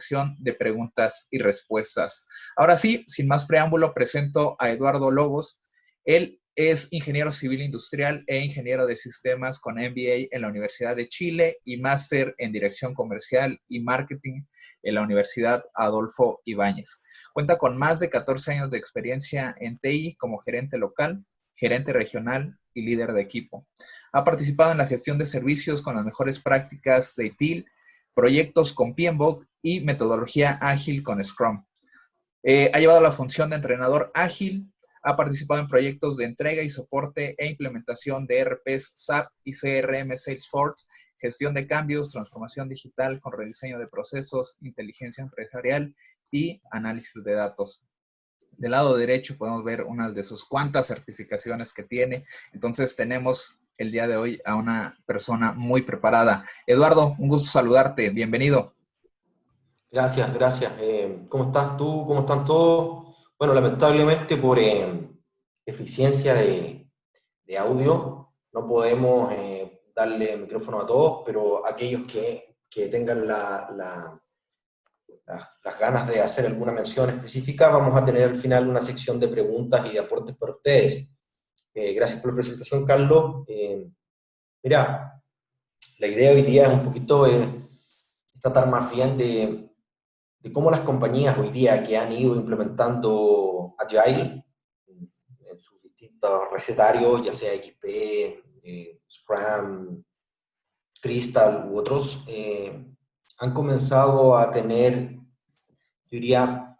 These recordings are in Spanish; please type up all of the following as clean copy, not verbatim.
sección de preguntas y respuestas. Ahora sí, sin más preámbulo, presento a Eduardo Lobos. Él es ingeniero civil industrial e ingeniero de sistemas con MBA en la Universidad de Chile y máster en dirección comercial y marketing en la Universidad Adolfo Ibáñez. Cuenta con más de 14 años de experiencia en TI como gerente local, gerente regional y líder de equipo. Ha participado en la gestión de servicios con las mejores prácticas de ITIL, proyectos con PMBOK y metodología ágil con Scrum. Ha llevado la función de entrenador ágil, ha participado en proyectos de entrega y soporte e implementación de ERPs, SAP y CRM Salesforce, gestión de cambios, transformación digital con rediseño de procesos, inteligencia empresarial y análisis de datos. Del lado derecho podemos ver unas de sus cuantas certificaciones que tiene. Entonces tenemos el día de hoy a una persona muy preparada. Eduardo, un gusto saludarte. Bienvenido. Gracias, gracias. ¿Cómo estás tú? ¿Cómo están todos? Bueno, lamentablemente por eficiencia de audio no podemos darle micrófono a todos, pero aquellos que tengan las ganas de hacer alguna mención específica, vamos a tener al final una sección de preguntas y de aportes para ustedes. Gracias por la presentación, Carlos. Mira, la idea hoy día es un poquito tratar más bien de cómo las compañías hoy día que han ido implementando Agile en sus distintos recetarios, ya sea XP, Scrum, Crystal u otros, han comenzado a tener, yo diría,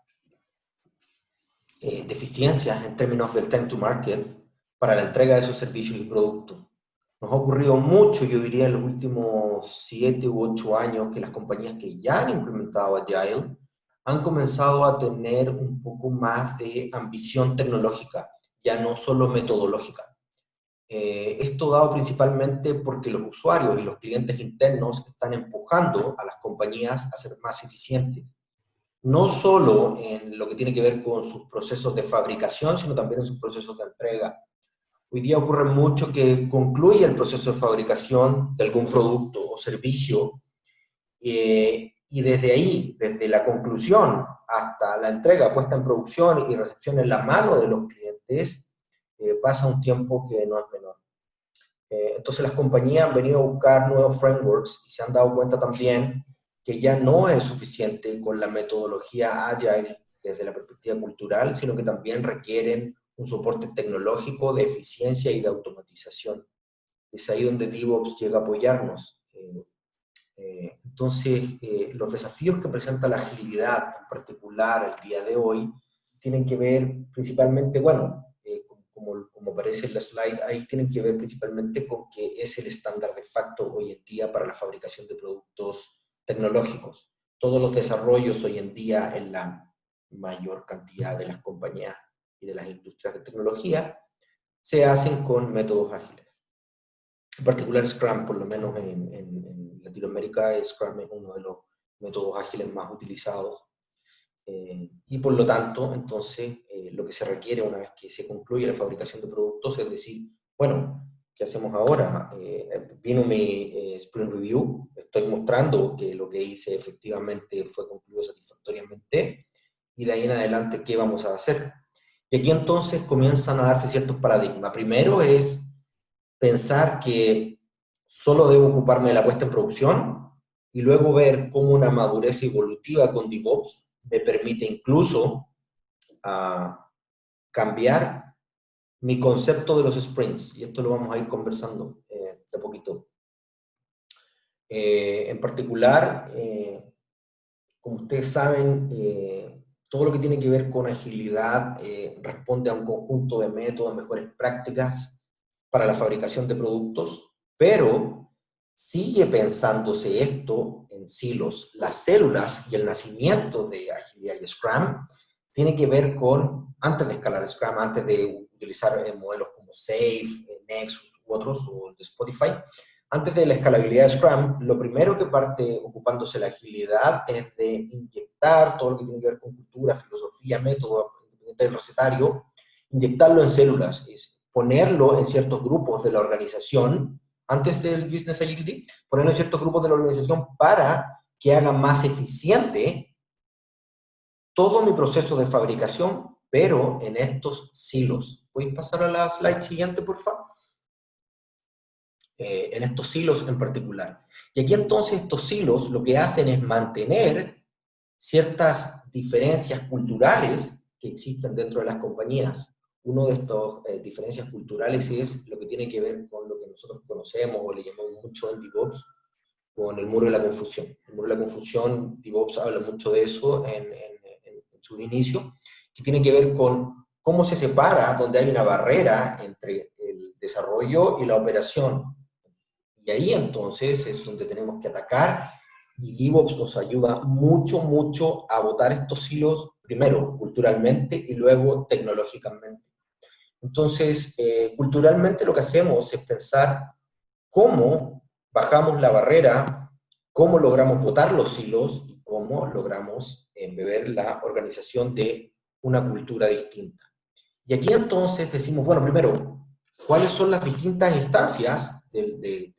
deficiencias en términos del time to market para la entrega de sus servicios y productos. Nos ha ocurrido mucho, yo diría, en los últimos 7 u 8 años que las compañías que ya han implementado Agile han comenzado a tener un poco más de ambición tecnológica, ya no solo metodológica. Esto dado principalmente porque los usuarios y los clientes internos están empujando a las compañías a ser más eficientes. No solo en lo que tiene que ver con sus procesos de fabricación, sino también en sus procesos de entrega. Hoy día ocurre mucho que concluye el proceso de fabricación de algún producto o servicio y desde ahí, desde la conclusión hasta la entrega, puesta en producción y recepción en la mano de los clientes, pasa un tiempo que no es menor. Entonces las compañías han venido a buscar nuevos frameworks y se han dado cuenta también que ya no es suficiente con la metodología Agile desde la perspectiva cultural, sino que también requieren un soporte tecnológico de eficiencia y de automatización. Es ahí donde DevOps llega a apoyarnos. Entonces, los desafíos que presenta la agilidad, en particular el día de hoy, tienen que ver principalmente, bueno, como aparece en la slide, ahí tienen que ver principalmente con que es el estándar de facto hoy en día para la fabricación de productos tecnológicos. Todos los desarrollos hoy en día en la mayor cantidad de las compañías y de las industrias de tecnología se hacen con métodos ágiles. En particular Scrum, por lo menos en Latinoamérica, Scrum es uno de los métodos ágiles más utilizados. Y por lo tanto, entonces, lo que se requiere una vez que se concluye la fabricación de productos es decir, bueno, ¿qué hacemos ahora? Vino mi Sprint Review, estoy mostrando que lo que hice efectivamente fue concluido satisfactoriamente, y de ahí en adelante, ¿qué vamos a hacer? Y aquí entonces comienzan a darse ciertos paradigmas. Primero es pensar que solo debo ocuparme de la puesta en producción y luego ver cómo una madurez evolutiva con DevOps me permite incluso cambiar mi concepto de los sprints, y esto lo vamos a ir conversando de a poquito. En particular, como ustedes saben, todo lo que tiene que ver con agilidad responde a un conjunto de métodos, mejores prácticas para la fabricación de productos, pero sigue pensándose esto en silos. Las células y el nacimiento de agilidad y Scrum tiene que ver con, antes de escalar Scrum, antes de utilizar modelos como Safe, Nexus u otros, o de Spotify, antes de la escalabilidad de Scrum, lo primero que parte ocupándose la agilidad es de inyectar todo lo que tiene que ver con cultura, filosofía, método, el recetario, inyectarlo en células, es ponerlo en ciertos grupos de la organización, antes del Business Agility, ponerlo en ciertos grupos de la organización para que haga más eficiente todo mi proceso de fabricación, pero en estos silos. ¿Puedes pasar a la slide siguiente, por favor? En estos silos en particular. Y aquí entonces estos silos lo que hacen es mantener ciertas diferencias culturales que existen dentro de las compañías. Una de estas diferencias culturales es lo que tiene que ver con lo que nosotros conocemos o le llamamos mucho en DevOps, con el muro de la confusión. El muro de la confusión, DevOps habla mucho de eso en sus inicios, que tiene que ver con cómo se separa, donde hay una barrera entre el desarrollo y la operación. Y ahí entonces es donde tenemos que atacar, y DevOps nos ayuda mucho, mucho a botar estos hilos, primero culturalmente y luego tecnológicamente. Entonces, culturalmente lo que hacemos es pensar cómo bajamos la barrera, cómo logramos botar los hilos y cómo logramos embeber la organización de una cultura distinta. Y aquí entonces decimos, bueno, primero, ¿cuáles son las distintas instancias de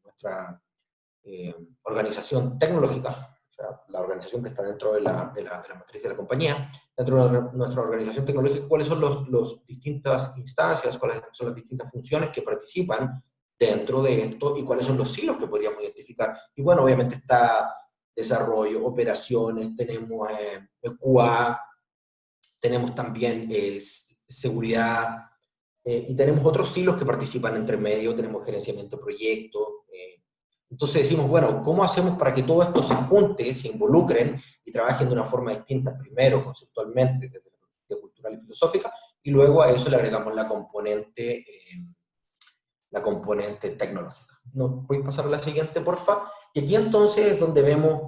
nuestra organización tecnológica? O sea, la organización que está dentro de la matriz de la compañía, dentro de nuestra organización tecnológica, ¿cuáles son las distintas instancias, cuáles son las distintas funciones que participan dentro de esto y cuáles son los hilos que podríamos identificar? Y bueno, obviamente está desarrollo, operaciones, tenemos QA, tenemos también seguridad, y tenemos otros hilos que participan entre medio, tenemos gerenciamiento de proyectos. Entonces decimos, bueno, ¿cómo hacemos para que todo esto se junte, se involucren y trabajen de una forma distinta? Primero, conceptualmente, desde la perspectiva cultural y filosófica, y luego a eso le agregamos la componente tecnológica. ¿No puedes pasar a la siguiente, porfa? Y aquí entonces es donde vemos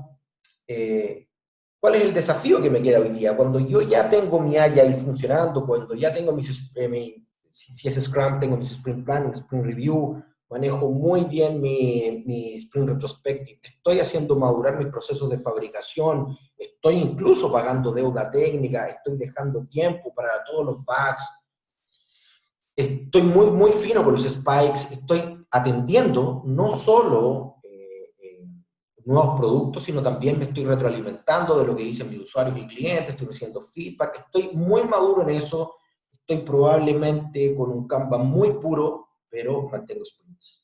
cuál es el desafío que me queda hoy día. Cuando yo ya tengo mi Agile funcionando, cuando ya tengo si es Scrum, tengo mis Sprint Planning, Sprint Review, manejo muy bien mi Sprint Retrospective, estoy haciendo madurar mis procesos de fabricación, estoy incluso pagando deuda técnica, estoy dejando tiempo para todos los bugs, estoy muy, muy fino con los spikes, estoy atendiendo no solo nuevos productos, sino también me estoy retroalimentando de lo que dicen mis usuarios y clientes, estoy haciendo feedback, estoy muy maduro en eso, estoy probablemente con un Kanban muy puro, pero mantengo sprints.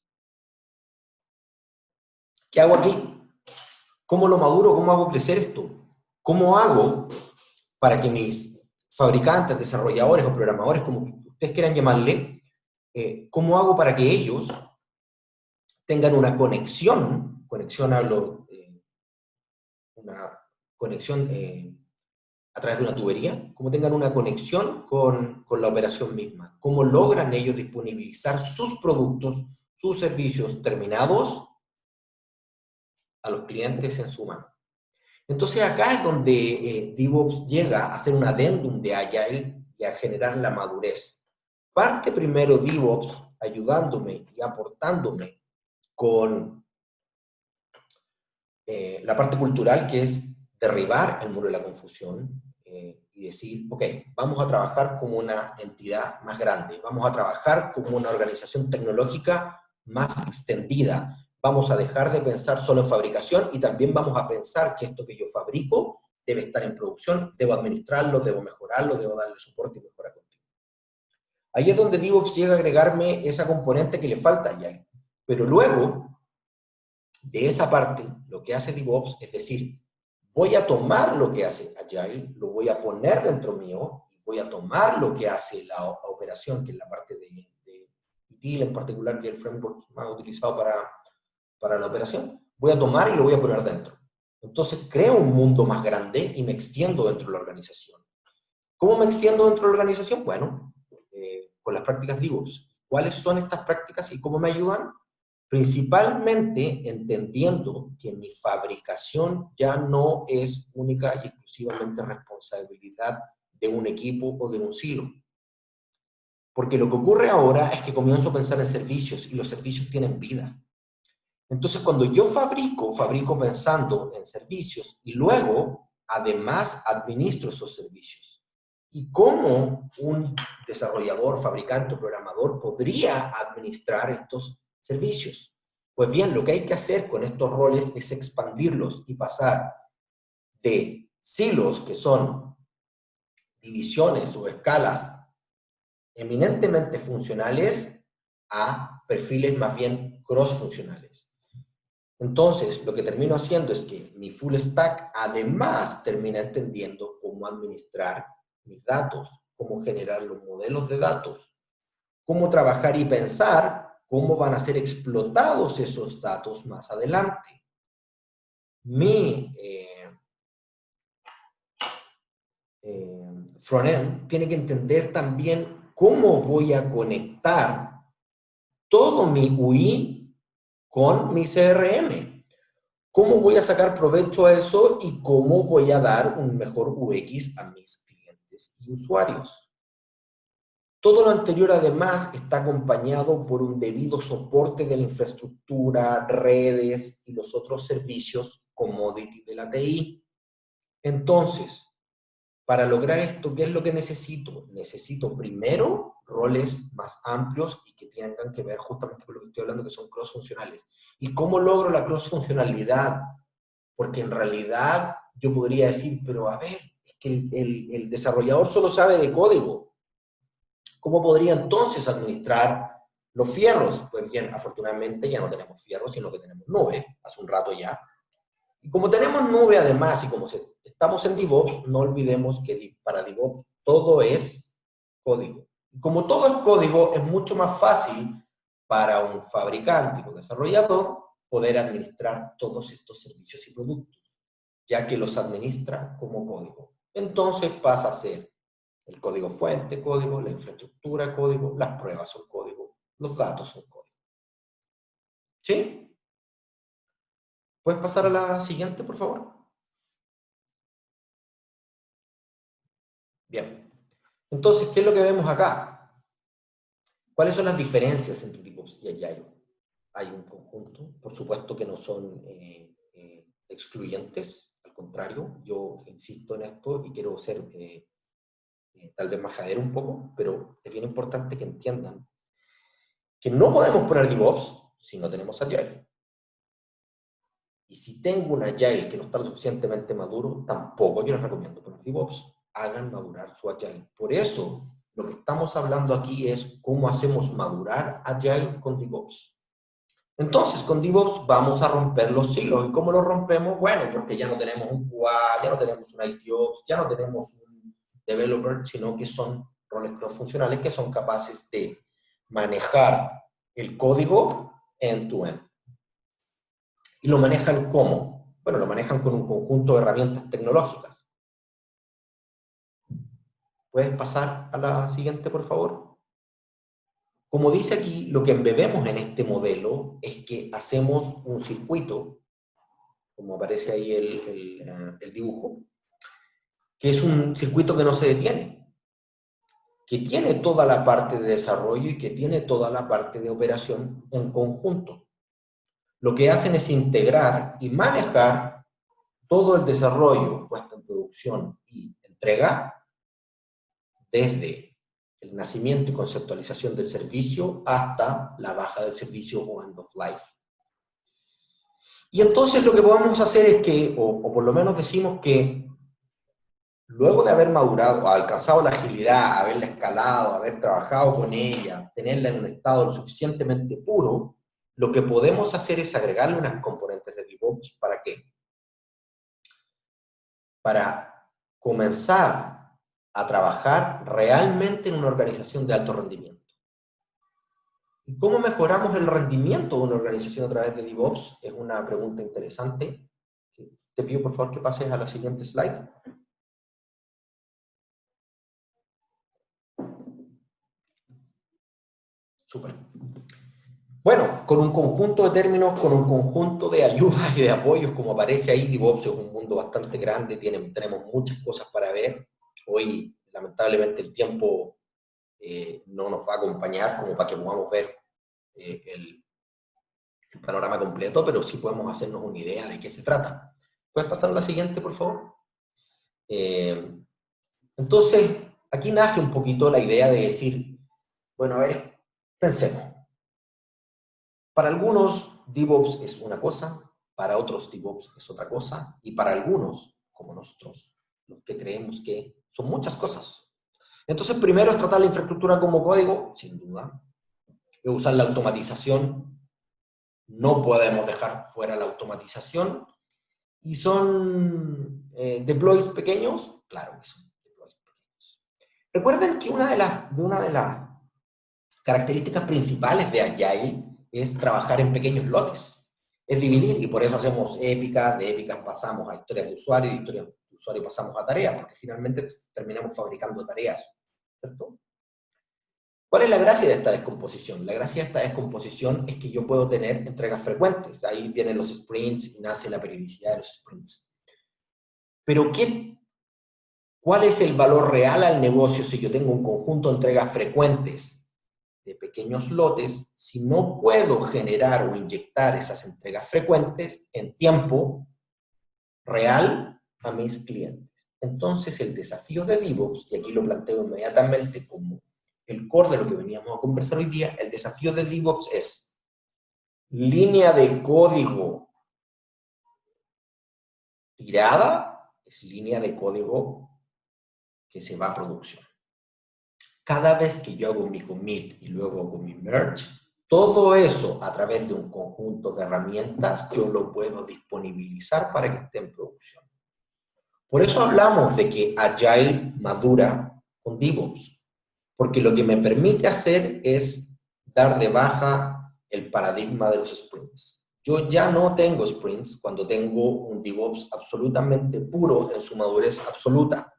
¿Qué hago aquí? ¿Cómo lo maduro? ¿Cómo hago crecer esto? ¿Cómo hago para que mis fabricantes, desarrolladores o programadores, como ustedes quieran llamarle, cómo hago para que ellos tengan una conexión una conexión a través de una tubería, cómo tengan una conexión con la operación misma, cómo logran ellos disponibilizar sus productos, sus servicios terminados a los clientes en su mano? Entonces acá es donde DevOps llega a hacer un adendum de Agile y a generar la madurez. Parte primero DevOps ayudándome y aportándome con la parte cultural, que es derribar el muro de la confusión y decir, ok, vamos a trabajar como una entidad más grande, vamos a trabajar como una organización tecnológica más extendida, vamos a dejar de pensar solo en fabricación y también vamos a pensar que esto que yo fabrico debe estar en producción, debo administrarlo, debo mejorarlo, debo darle soporte y mejora continua. Ahí es donde DevOps llega a agregarme esa componente que le falta a Agile. Pero luego, de esa parte, lo que hace DevOps es decir, voy a tomar lo que hace Agile, lo voy a poner dentro mío, y voy a tomar lo que hace la operación, que es la parte de ITIL en particular, que es el framework más utilizado para la operación, voy a tomar y lo voy a poner dentro. Entonces creo un mundo más grande y me extiendo dentro de la organización. ¿Cómo me extiendo dentro de la organización? Bueno, con las prácticas DevOps. ¿Cuáles son estas prácticas y cómo me ayudan? Principalmente entendiendo que mi fabricación ya no es única y exclusivamente responsabilidad de un equipo o de un silo. Porque lo que ocurre ahora es que comienzo a pensar en servicios y los servicios tienen vida. Entonces, cuando yo fabrico pensando en servicios y luego, además, administro esos servicios. ¿Y cómo un desarrollador, fabricante o programador podría administrar estos servicios? Pues bien, lo que hay que hacer con estos roles es expandirlos y pasar de silos, que son divisiones o escalas eminentemente funcionales, a perfiles más bien cross-funcionales. Entonces, lo que termino haciendo es que mi full stack además termina entendiendo cómo administrar mis datos, cómo generar los modelos de datos, cómo trabajar y pensar cómo van a ser explotados esos datos más adelante. Mi frontend tiene que entender también cómo voy a conectar todo mi UI con mi CRM. ¿Cómo voy a sacar provecho a eso y cómo voy a dar un mejor UX a mis clientes y usuarios? Todo lo anterior, además, está acompañado por un debido soporte de la infraestructura, redes y los otros servicios commodity de la TI. Entonces, para lograr esto, ¿qué es lo que necesito? Necesito primero roles más amplios y que tengan que ver justamente con lo que estoy hablando, que son cross-funcionales. ¿Y cómo logro la cross-funcionalidad? Porque en realidad yo podría decir, pero a ver, es que el desarrollador solo sabe de código. ¿Cómo podría entonces administrar los fierros? Pues bien, afortunadamente ya no tenemos fierros, sino que tenemos nube, hace un rato ya. Y como tenemos nube además, y como estamos en DevOps, no olvidemos que para DevOps todo es código. Y como todo es código, es mucho más fácil para un fabricante o desarrollador poder administrar todos estos servicios y productos, ya que los administra como código. Entonces pasa a ser el código fuente, código, la infraestructura, código, las pruebas son código, los datos son código. ¿Sí? ¿Puedes pasar a la siguiente, por favor? Bien. Entonces, ¿qué es lo que vemos acá? ¿Cuáles son las diferencias entre DevOps y Agile? Hay un conjunto, por supuesto que no son excluyentes, al contrario, yo insisto en esto y quiero ser tal vez majadero un poco, pero es bien importante que entiendan que no podemos poner DevOps si no tenemos Agile. Y si tengo un Agile que no está lo suficientemente maduro, tampoco yo les recomiendo poner DevOps. Hagan madurar su Agile. Por eso, lo que estamos hablando aquí es cómo hacemos madurar Agile con DevOps. Entonces, con DevOps vamos a romper los silos. ¿Y cómo los rompemos? Bueno, porque ya no tenemos un QA, ya no tenemos un ITOps, ya no tenemos un developer, sino que son roles cross-funcionales que son capaces de manejar el código end-to-end. ¿Y lo manejan cómo? Bueno, lo manejan con un conjunto de herramientas tecnológicas. ¿Puedes pasar a la siguiente, por favor? Como dice aquí, lo que embebemos en este modelo es que hacemos un circuito, como aparece ahí el dibujo, que es un circuito que no se detiene, que tiene toda la parte de desarrollo y que tiene toda la parte de operación en conjunto. Lo que hacen es integrar y manejar todo el desarrollo puesto en producción y entrega desde el nacimiento y conceptualización del servicio hasta la baja del servicio o end of life. Y entonces lo que podemos hacer es que, o por lo menos decimos que luego de haber madurado, alcanzado la agilidad, haberla escalado, haber trabajado con ella, tenerla en un estado lo suficientemente puro, lo que podemos hacer es agregarle unas componentes de DevOps. ¿Para qué? Para comenzar a trabajar realmente en una organización de alto rendimiento. ¿Y cómo mejoramos el rendimiento de una organización a través de DevOps? Es una pregunta interesante. Te pido por favor que pases a la siguiente slide. Súper. Bueno, con un conjunto de términos, con un conjunto de ayudas y de apoyos, como aparece ahí, DevOps es un mundo bastante grande, tenemos muchas cosas para ver. Hoy, lamentablemente, el tiempo no nos va a acompañar como para que podamos ver el panorama completo, pero sí podemos hacernos una idea de qué se trata. ¿Puedes pasar a la siguiente, por favor? Entonces, aquí nace un poquito la idea de decir, bueno, a ver, pensemos. Para algunos, DevOps es una cosa, para otros, DevOps es otra cosa, y para algunos, como nosotros, lo que creemos que son muchas cosas. Entonces, primero es tratar la infraestructura como código, sin duda. Es usar la automatización. No podemos dejar fuera la automatización. ¿Y son deploys pequeños? Claro que son deploys pequeños. Recuerden que una de las características principales de Agile es trabajar en pequeños lotes. Es dividir, y por eso hacemos épicas, de épicas pasamos a historias de usuario, de historias de usuario pasamos a tareas, porque finalmente terminamos fabricando tareas, ¿cierto? ¿Cuál es la gracia de esta descomposición? La gracia de esta descomposición es que yo puedo tener entregas frecuentes. Ahí vienen los sprints y nace la periodicidad de los sprints. Pero ¿cuál es el valor real al negocio si yo tengo un conjunto de entregas frecuentes de pequeños lotes, si no puedo generar o inyectar esas entregas frecuentes en tiempo real a mis clientes? Entonces, el desafío de DevOps, y aquí lo planteo inmediatamente como el core de lo que veníamos a conversar hoy día, el desafío de DevOps es línea de código tirada, es línea de código que se va a producción. Cada vez que yo hago mi commit y luego hago mi merge, todo eso a través de un conjunto de herramientas yo lo puedo disponibilizar para que esté en producción. Por eso hablamos de que Agile madura con DevOps, porque lo que me permite hacer es dar de baja el paradigma de los sprints. Yo ya no tengo sprints cuando tengo un DevOps absolutamente puro en su madurez absoluta,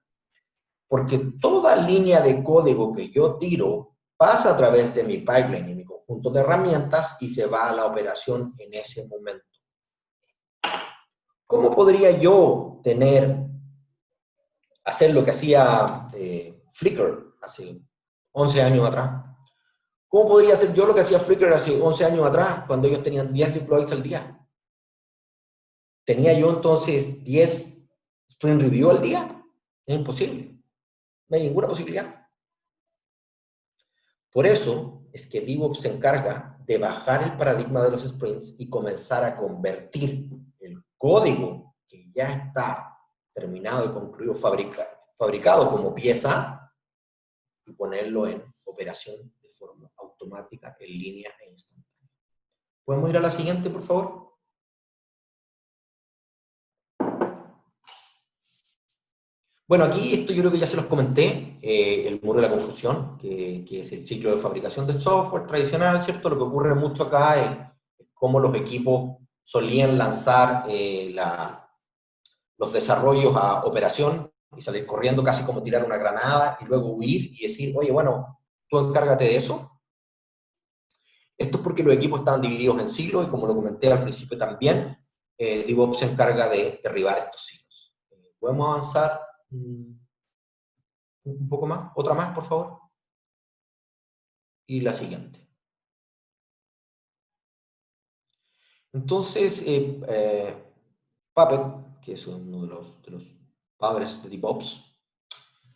porque toda línea de código que yo tiro pasa a través de mi pipeline y mi conjunto de herramientas y se va a la operación en ese momento. ¿Cómo podría yo hacer lo que hacía Flickr hace 11 años atrás? ¿Cómo podría hacer yo lo que hacía Flickr hace 11 años atrás, cuando ellos tenían 10 deploys al día? ¿Tenía yo entonces 10 sprint review al día? Es imposible. No hay ninguna posibilidad. Por eso es que DevOps se encarga de bajar el paradigma de los sprints y comenzar a convertir el código que ya está terminado y concluido, fabricado como pieza, y ponerlo en operación de forma automática, en línea e instantánea. ¿Podemos ir a la siguiente, por favor? Bueno, aquí esto yo creo que ya se los comenté, el muro de la confusión, que es el ciclo de fabricación del software tradicional, ¿cierto? Lo que ocurre mucho acá es cómo los equipos solían lanzar los desarrollos a operación y salir corriendo casi como tirar una granada y luego huir y decir, oye, bueno, tú encárgate de eso. Esto es porque los equipos estaban divididos en silos y como lo comenté al principio también, DevOps se encarga de derribar estos silos. ¿Podemos avanzar un poco más? Otra más, por favor. Y la siguiente. Entonces, Puppet, que es uno de los padres de DevOps,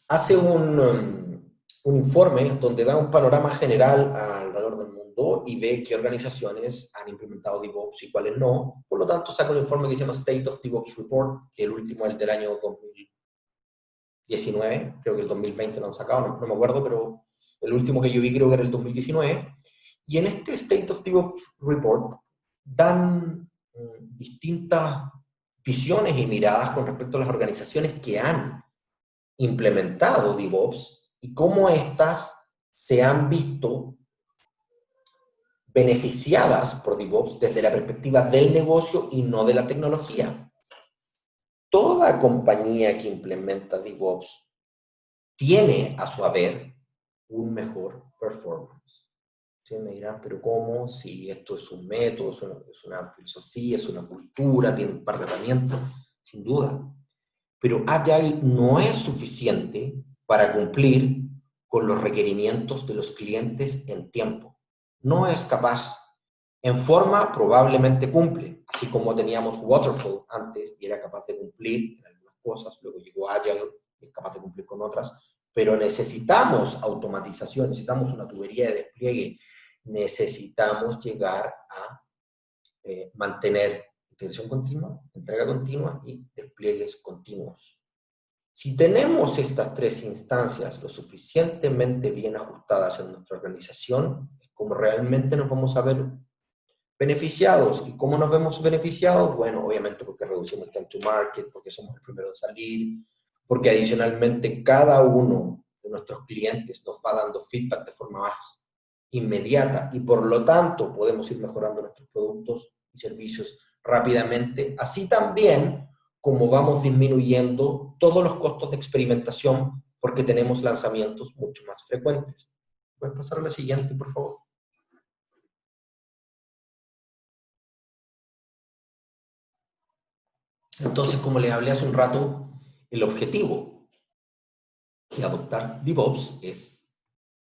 hace un informe donde da un panorama general alrededor del mundo y ve qué organizaciones han implementado DevOps y cuáles no. Por lo tanto, saca un informe que se llama State of DevOps Report, que el último es el del año 2019, creo que el 2020 lo han sacado, no me acuerdo, pero el último que yo vi creo que era el 2019. Y en este State of DevOps Report dan distintas visiones y miradas con respecto a las organizaciones que han implementado DevOps y cómo éstas se han visto beneficiadas por DevOps desde la perspectiva del negocio y no de la tecnología. Toda compañía que implementa DevOps tiene a su haber un mejor performance. Ustedes me dirán, pero ¿cómo? Si esto es un método, es una filosofía, es una cultura, tiene un par de herramientas, sin duda. Pero Agile no es suficiente para cumplir con los requerimientos de los clientes en tiempo. No es capaz. En forma probablemente cumple, así como teníamos Waterfall antes y era capaz de cumplir en algunas cosas, luego llegó Agile y es capaz de cumplir con otras, pero necesitamos automatización, necesitamos una tubería de despliegue, necesitamos llegar a mantener integración continua, entrega continua y despliegues continuos. Si tenemos estas tres instancias lo suficientemente bien ajustadas en nuestra organización, es como realmente nos vamos a ver beneficiados. ¿Y cómo nos vemos beneficiados? Bueno, obviamente porque reducimos el time to market, porque somos el primero en salir, porque adicionalmente cada uno de nuestros clientes nos va dando feedback de forma más inmediata y por lo tanto podemos ir mejorando nuestros productos y servicios rápidamente, así también como vamos disminuyendo todos los costos de experimentación porque tenemos lanzamientos mucho más frecuentes. ¿Puedes pasar a la siguiente, por favor? Entonces, como les hablé hace un rato, el objetivo de adoptar DevOps es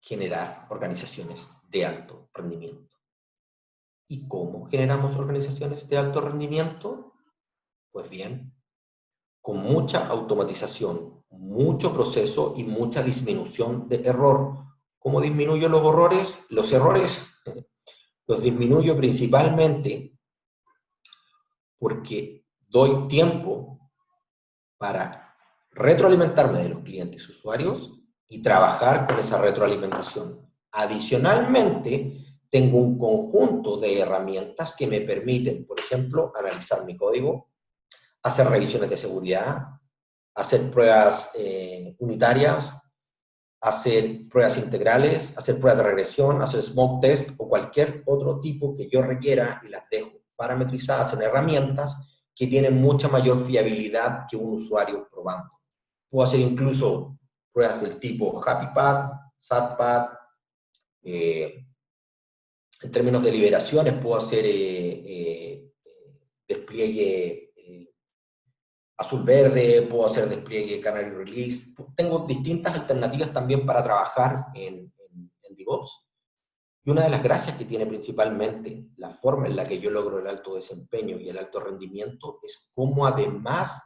generar organizaciones de alto rendimiento. ¿Y cómo generamos organizaciones de alto rendimiento? Pues bien, con mucha automatización, mucho proceso y mucha disminución de error. ¿Cómo disminuyo los errores? Los errores los disminuyo principalmente porque doy tiempo para retroalimentarme de los clientes usuarios y trabajar con esa retroalimentación. Adicionalmente, tengo un conjunto de herramientas que me permiten, por ejemplo, analizar mi código, hacer revisiones de seguridad, hacer pruebas unitarias, hacer pruebas integrales, hacer pruebas de regresión, hacer smoke test o cualquier otro tipo que yo requiera y las dejo parametrizadas en herramientas que tienen mucha mayor fiabilidad que un usuario probando. Puedo hacer incluso pruebas del tipo HappyPad, SatPad, en términos de liberaciones puedo hacer despliegue azul-verde, puedo hacer despliegue Canary Release. Tengo distintas alternativas también para trabajar en DevOps. Y una de las gracias que tiene principalmente la forma en la que yo logro el alto desempeño y el alto rendimiento es cómo además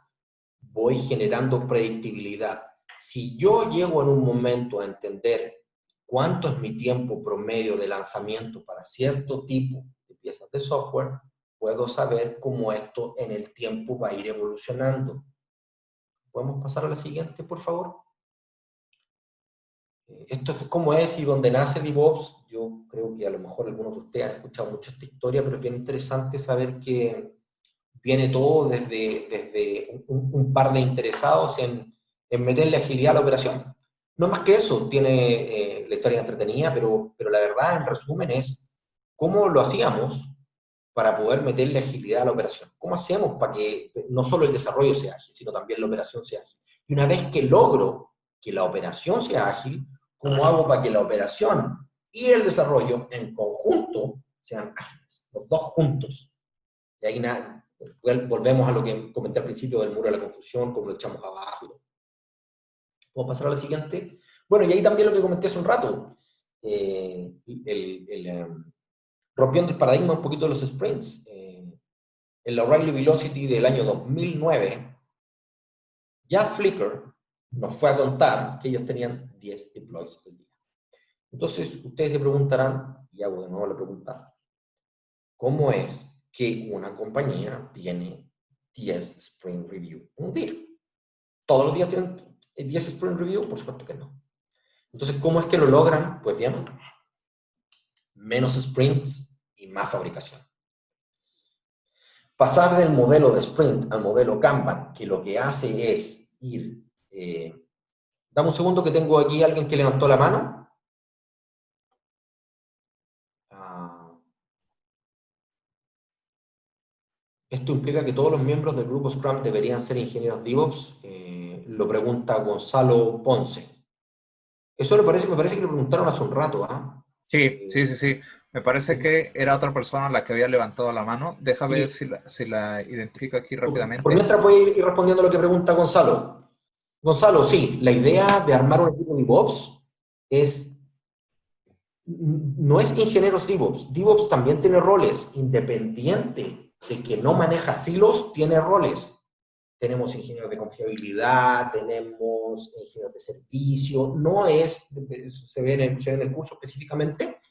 voy generando predictibilidad. Si yo llego en un momento a entender cuánto es mi tiempo promedio de lanzamiento para cierto tipo de piezas de software, puedo saber cómo esto en el tiempo va a ir evolucionando. ¿Podemos pasar a la siguiente, por favor? Esto es cómo es y dónde nace DevOps. Yo creo que a lo mejor algunos de ustedes han escuchado mucho esta historia, pero es bien interesante saber que viene todo desde un par de interesados en meterle agilidad a la operación. No más que eso, tiene la historia entretenida, pero la verdad, en resumen, es cómo lo hacíamos para poder meterle agilidad a la operación. ¿Cómo hacemos para que no solo el desarrollo sea ágil, sino también la operación sea ágil? Y una vez que logro que la operación sea ágil, ¿cómo hago para que la operación y el desarrollo en conjunto sean ágiles? Los dos juntos. Y ahí volvemos a lo que comenté al principio del muro de la confusión, cómo lo echamos abajo. ¿Puedo pasar a la siguiente? Bueno, y ahí también lo que comenté hace un rato. Rompiendo el paradigma un poquito de los sprints. En la O'Reilly Velocity del año 2009, ya Flickr nos fue a contar que ellos tenían 10 deploys al día. Entonces, ustedes se preguntarán, y hago de nuevo la pregunta, ¿cómo es que una compañía tiene 10 sprint review en un día? ¿Todos los días tienen 10 sprint review? Por supuesto que no. Entonces, ¿cómo es que lo logran? Pues bien, menos sprints y más fabricación. Pasar del modelo de sprint al modelo Kanban, que lo que hace es ir... dame un segundo que tengo aquí a alguien que levantó la mano. Esto implica que todos los miembros del grupo Scrum deberían ser ingenieros DevOps. Lo pregunta Gonzalo Ponce. Eso me parece que lo preguntaron hace un rato, ¿ah? Sí. Me parece que era otra persona la que había levantado la mano. Deja ver si la identifico aquí rápidamente. Por mientras voy a ir respondiendo a lo que pregunta Gonzalo. Gonzalo, sí, la idea de armar un equipo DevOps no es ingenieros DevOps. DevOps también tiene roles, independiente de que no maneja silos, tiene roles. Tenemos ingenieros de confiabilidad, tenemos ingenieros de servicio, no es, se ve en el curso específicamente,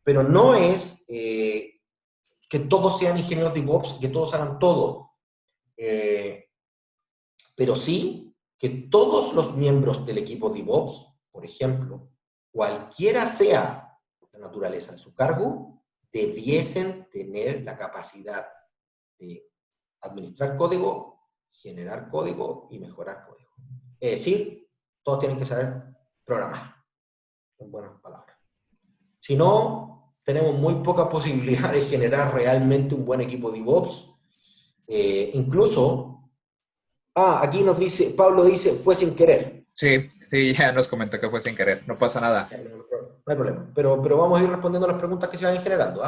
pero no es que todos sean ingenieros DevOps, que todos hagan todo. Pero sí que todos los miembros del equipo DevOps, por ejemplo, cualquiera sea la naturaleza de su cargo, debiesen tener la capacidad de administrar código, generar código y mejorar código. Es decir, todos tienen que saber programar, en buenas palabras. Si no, tenemos muy poca posibilidad de generar realmente un buen equipo de incluso, aquí nos dice, Pablo dice, fue sin querer. Sí, ya nos comentó que fue sin querer, no pasa nada. No hay problema, pero vamos a ir respondiendo a las preguntas que se vayan generando.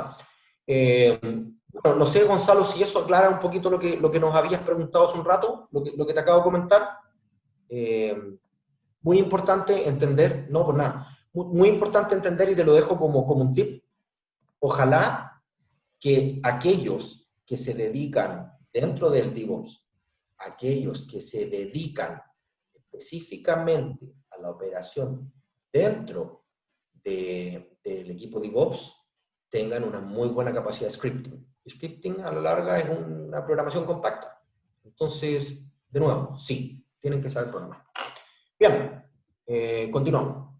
Bueno, no sé, Gonzalo, si eso aclara un poquito lo que nos habías preguntado hace un rato, lo que te acabo de comentar. Muy importante entender, no, pues nada, muy importante entender, y te lo dejo como un tip. Ojalá que aquellos que se dedican dentro del DevOps, aquellos que se dedican específicamente a la operación dentro del equipo DevOps, tengan una muy buena capacidad de scripting. Scripting a la larga es una programación compacta. Entonces, de nuevo, sí, tienen que saber programar. Bien, continuamos.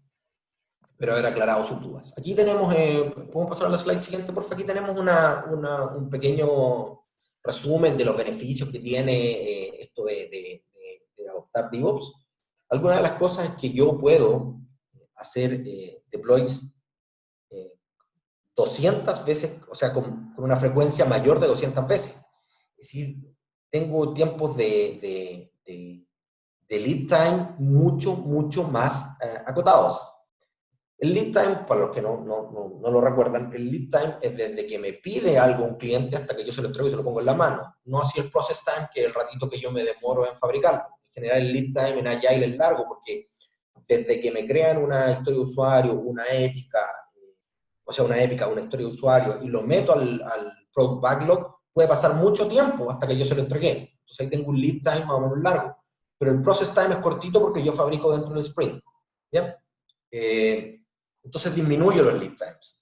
Espero haber aclarado sus dudas. Aquí tenemos, podemos pasar a la slide siguiente, por favor. Aquí tenemos un pequeño resumen de los beneficios que tiene esto de adoptar DevOps. Algunas de las cosas es que yo puedo hacer deploys 200 veces, o sea, con una frecuencia mayor de 200 veces. Es decir, tengo tiempos de lead time mucho más acotados. El lead time, para los que no lo recuerdan, el lead time es desde que me pide algo un cliente hasta que yo se lo entrego y se lo pongo en la mano. No así el process time, que es el ratito que yo me demoro en fabricarlo. En general, el lead time en Agile es largo, porque desde que me crean una historia de usuario, una historia de usuario, y lo meto al product backlog, puede pasar mucho tiempo hasta que yo se lo entregué. Entonces ahí tengo un lead time más o menos largo. Pero el process time es cortito porque yo fabrico dentro del sprint. ¿Bien? Entonces disminuyo los lead times.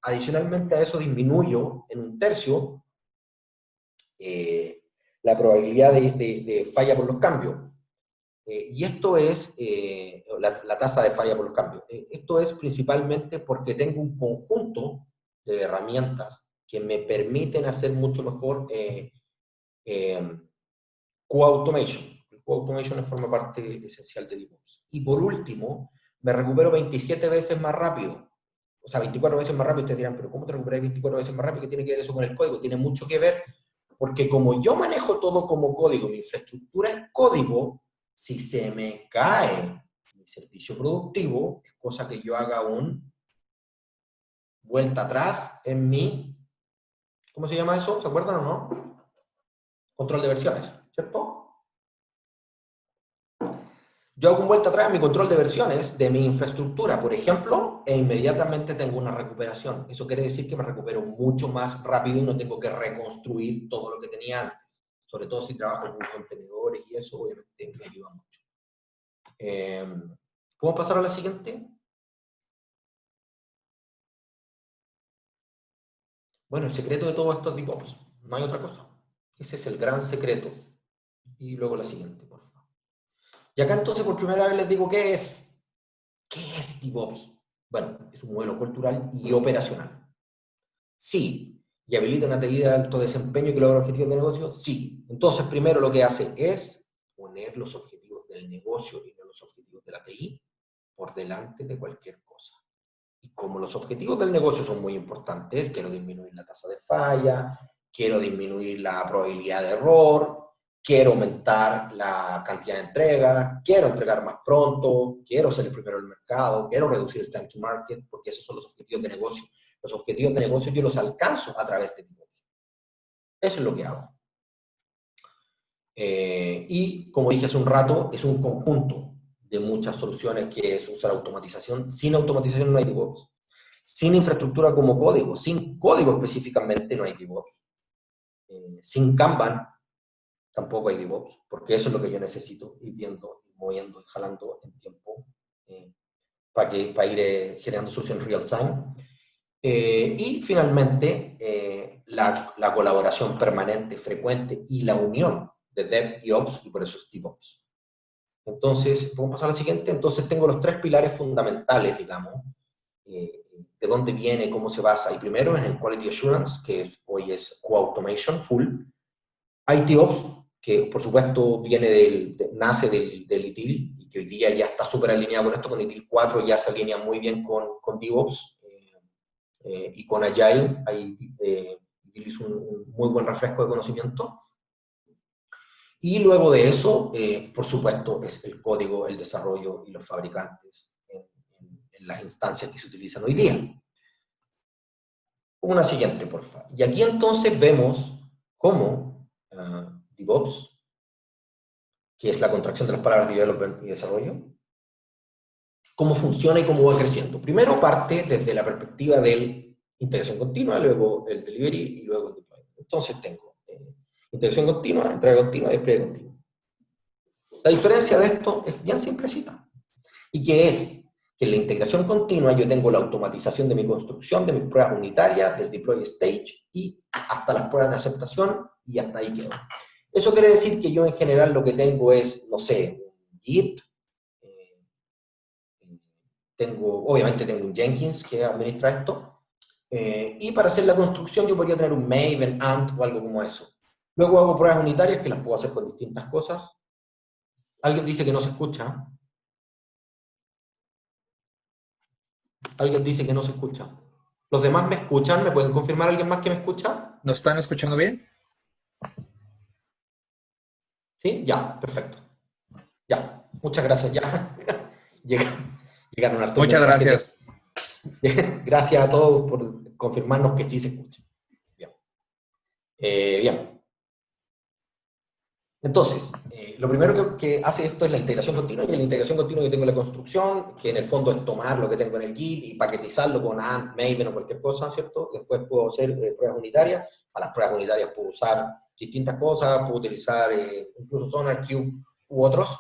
Adicionalmente a eso disminuyo en 1/3 la probabilidad de falla por los cambios. Y esto es la tasa de falla por los cambios. Esto es principalmente porque tengo un conjunto de herramientas que me permiten hacer mucho mejor co-automation. El co-automation forma parte esencial de DevOps. Y por último, me recupero 27 veces más rápido. O sea, 24 veces más rápido. Ustedes dirán, pero ¿cómo te recuperas 24 veces más rápido? ¿Qué tiene que ver eso con el código? Tiene mucho que ver, porque como yo manejo todo como código, mi infraestructura es código, si se me cae mi servicio productivo, es cosa que yo haga vuelta atrás en mi, ¿cómo se llama eso? ¿Se acuerdan o no? Control de versiones, ¿cierto? Yo hago un vuelta atrás en mi control de versiones de mi infraestructura, por ejemplo, e inmediatamente tengo una recuperación. Eso quiere decir que me recupero mucho más rápido y no tengo que reconstruir todo lo que tenía antes. Sobre todo si trabajo con contenedores y eso, obviamente, me ayuda mucho. ¿Podemos pasar a la siguiente? Bueno, el secreto de todo esto es DevOps. No hay otra cosa. Ese es el gran secreto. Y luego la siguiente, por favor. Y acá entonces por primera vez les digo, ¿qué es DevOps? Bueno, es un modelo cultural y operacional. Sí. ¿Y habilita una TI de alto desempeño que logra objetivos de negocio? Sí. Entonces, primero lo que hace es poner los objetivos del negocio y no los objetivos de la TI por delante de cualquier cosa. Y como los objetivos del negocio son muy importantes, quiero disminuir la tasa de falla, quiero disminuir la probabilidad de error, quiero aumentar la cantidad de entregas, quiero entregar más pronto, quiero ser el primero del mercado, quiero reducir el time to market, porque esos son los objetivos de negocio. Los objetivos de negocio yo los alcanzo a través de DevOps. Eso es lo que hago. Y como dije hace un rato, es un conjunto de muchas soluciones que es usar automatización. Sin automatización no hay DevOps. Sin infraestructura como código, sin código específicamente no hay DevOps. Sin Kanban tampoco hay DevOps, porque eso es lo que yo necesito, ir viendo, ir moviendo y jalando en tiempo para ir generando soluciones real time. Y finalmente, la colaboración permanente, frecuente y la unión de Dev y Ops, y por eso es DevOps. Entonces, podemos pasar a la siguiente. Entonces tengo los tres pilares fundamentales, digamos, de dónde viene, cómo se basa. Y primero en el Quality Assurance, que hoy es Co-Automation Full. ITOps, que por supuesto nace del ITIL, y que hoy día ya está súper alineado con esto, con ITIL 4 ya se alinea muy bien con DevOps, y con Agile, ahí ITIL hizo un muy buen refresco de conocimiento. Y luego de eso, por supuesto, es el código, el desarrollo y los fabricantes en las instancias que se utilizan hoy día. Una siguiente, por favor. Y aquí entonces vemos cómo DevOps, que es la contracción de las palabras Development y Desarrollo, cómo funciona y cómo va creciendo. Primero parte desde la perspectiva de integración continua, luego el delivery y luego el deployment. Entonces tengo integración continua, entrega continua y despliegue continuo. La diferencia de esto es bien simplecita. ¿Y qué es? Que en la integración continua yo tengo la automatización de mi construcción, de mis pruebas unitarias, del deploy stage y hasta las pruebas de aceptación, y hasta ahí quedo. Eso quiere decir que yo en general lo que tengo es, no sé, un Git, obviamente tengo un Jenkins que administra esto, y para hacer la construcción yo podría tener un Maven, Ant o algo como eso. Luego hago pruebas unitarias que las puedo hacer con distintas cosas. Alguien dice que no se escucha. Alguien dice que no se escucha. ¿Los demás me escuchan? ¿Me pueden confirmar alguien más que me escucha? ¿Nos están escuchando bien? ¿Sí? Ya, perfecto. Ya, muchas gracias. Ya llegaron hartos Muchas mensajes. gracias. Gracias a todos por confirmarnos que sí se escucha. Bien. Bien. Entonces, lo primero que hace esto es la integración continua, y en la integración continua yo tengo la construcción, que en el fondo es tomar lo que tengo en el Git y paquetizarlo con Ant, Maven o cualquier cosa, ¿cierto? Después puedo hacer pruebas unitarias. Para las pruebas unitarias puedo usar distintas cosas, puedo utilizar incluso SonarQube u otros.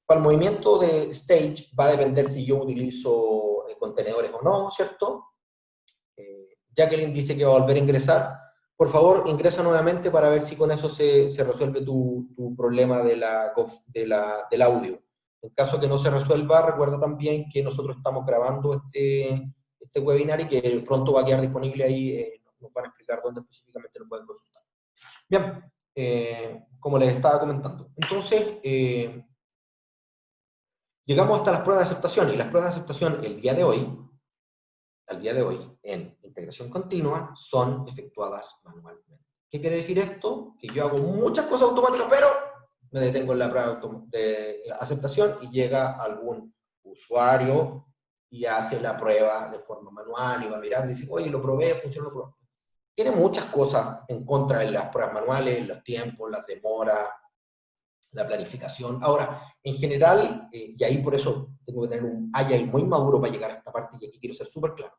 Para el movimiento de stage va a depender si yo utilizo contenedores o no, ¿cierto? Jacqueline dice que va a volver a ingresar. Por favor, ingresa nuevamente para ver si con eso se resuelve tu problema del audio. En caso que no se resuelva, recuerda también que nosotros estamos grabando este webinar y que pronto va a quedar disponible ahí. Nos van a explicar dónde específicamente lo pueden consultar. Bien, como les estaba comentando. Entonces, llegamos hasta las pruebas de aceptación, y las pruebas de aceptación al día de hoy, en integración continua, son efectuadas manualmente. ¿Qué quiere decir esto? Que yo hago muchas cosas automáticas, pero me detengo en la prueba de aceptación y llega algún usuario y hace la prueba de forma manual y va a mirar y dice, oye, lo probé, funcionó, lo probé. Tiene muchas cosas en contra de las pruebas manuales, los tiempos, las demoras, la planificación. Ahora, en general, y ahí por eso tengo que tener un agile muy maduro para llegar a esta parte, y aquí quiero ser súper claro.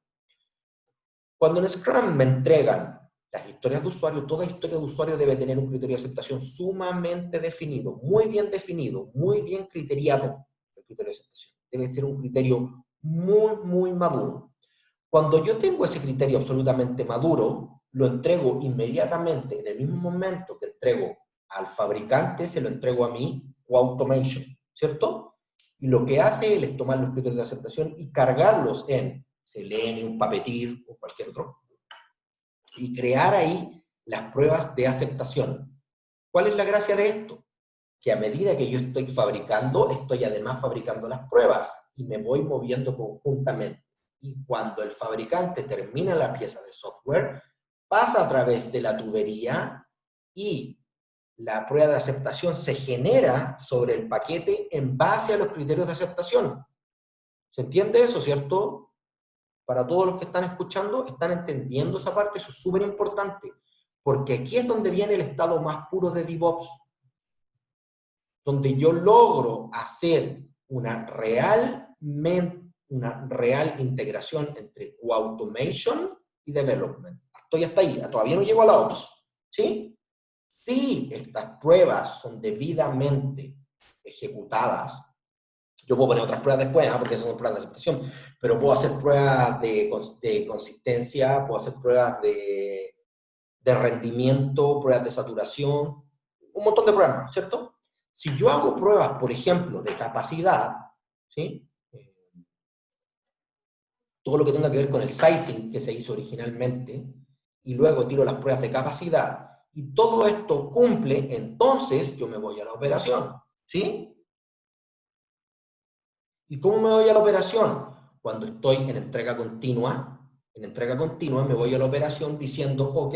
Cuando en Scrum me entregan las historias de usuario, toda historia de usuario debe tener un criterio de aceptación sumamente definido, muy bien criteriado. El criterio de aceptación debe ser un criterio muy, muy maduro. Cuando yo tengo ese criterio absolutamente maduro, lo entrego inmediatamente, en el mismo momento que entrego al fabricante, se lo entrego a mí, o automation, ¿cierto? Y lo que hace él es tomar los criterios de aceptación y cargarlos en Selenium, Puppeteer o cualquier otro, y crear ahí las pruebas de aceptación. ¿Cuál es la gracia de esto? Que a medida que yo estoy fabricando, estoy además fabricando las pruebas y me voy moviendo conjuntamente. Y cuando el fabricante termina la pieza de software, pasa a través de la tubería y la prueba de aceptación se genera sobre el paquete en base a los criterios de aceptación. ¿Se entiende eso, cierto? Para todos los que están escuchando, ¿están entendiendo esa parte? Eso es súper importante, porque aquí es donde viene el estado más puro de DevOps, donde yo logro hacer una real integración entre automation y development. Estoy hasta ahí, todavía no llego a la ops, ¿sí? Si estas pruebas son debidamente ejecutadas, yo puedo poner otras pruebas después, porque esas son pruebas de aceptación, pero puedo hacer pruebas de consistencia, puedo hacer pruebas de rendimiento, pruebas de saturación, un montón de pruebas, ¿cierto? Si yo hago pruebas, por ejemplo, de capacidad, ¿sí? Todo lo que tenga que ver con el sizing que se hizo originalmente, y luego tiro las pruebas de capacidad, y todo esto cumple, entonces yo me voy a la operación, ¿sí? ¿Y cómo me voy a la operación? Cuando estoy en entrega continua me voy a la operación diciendo, ok,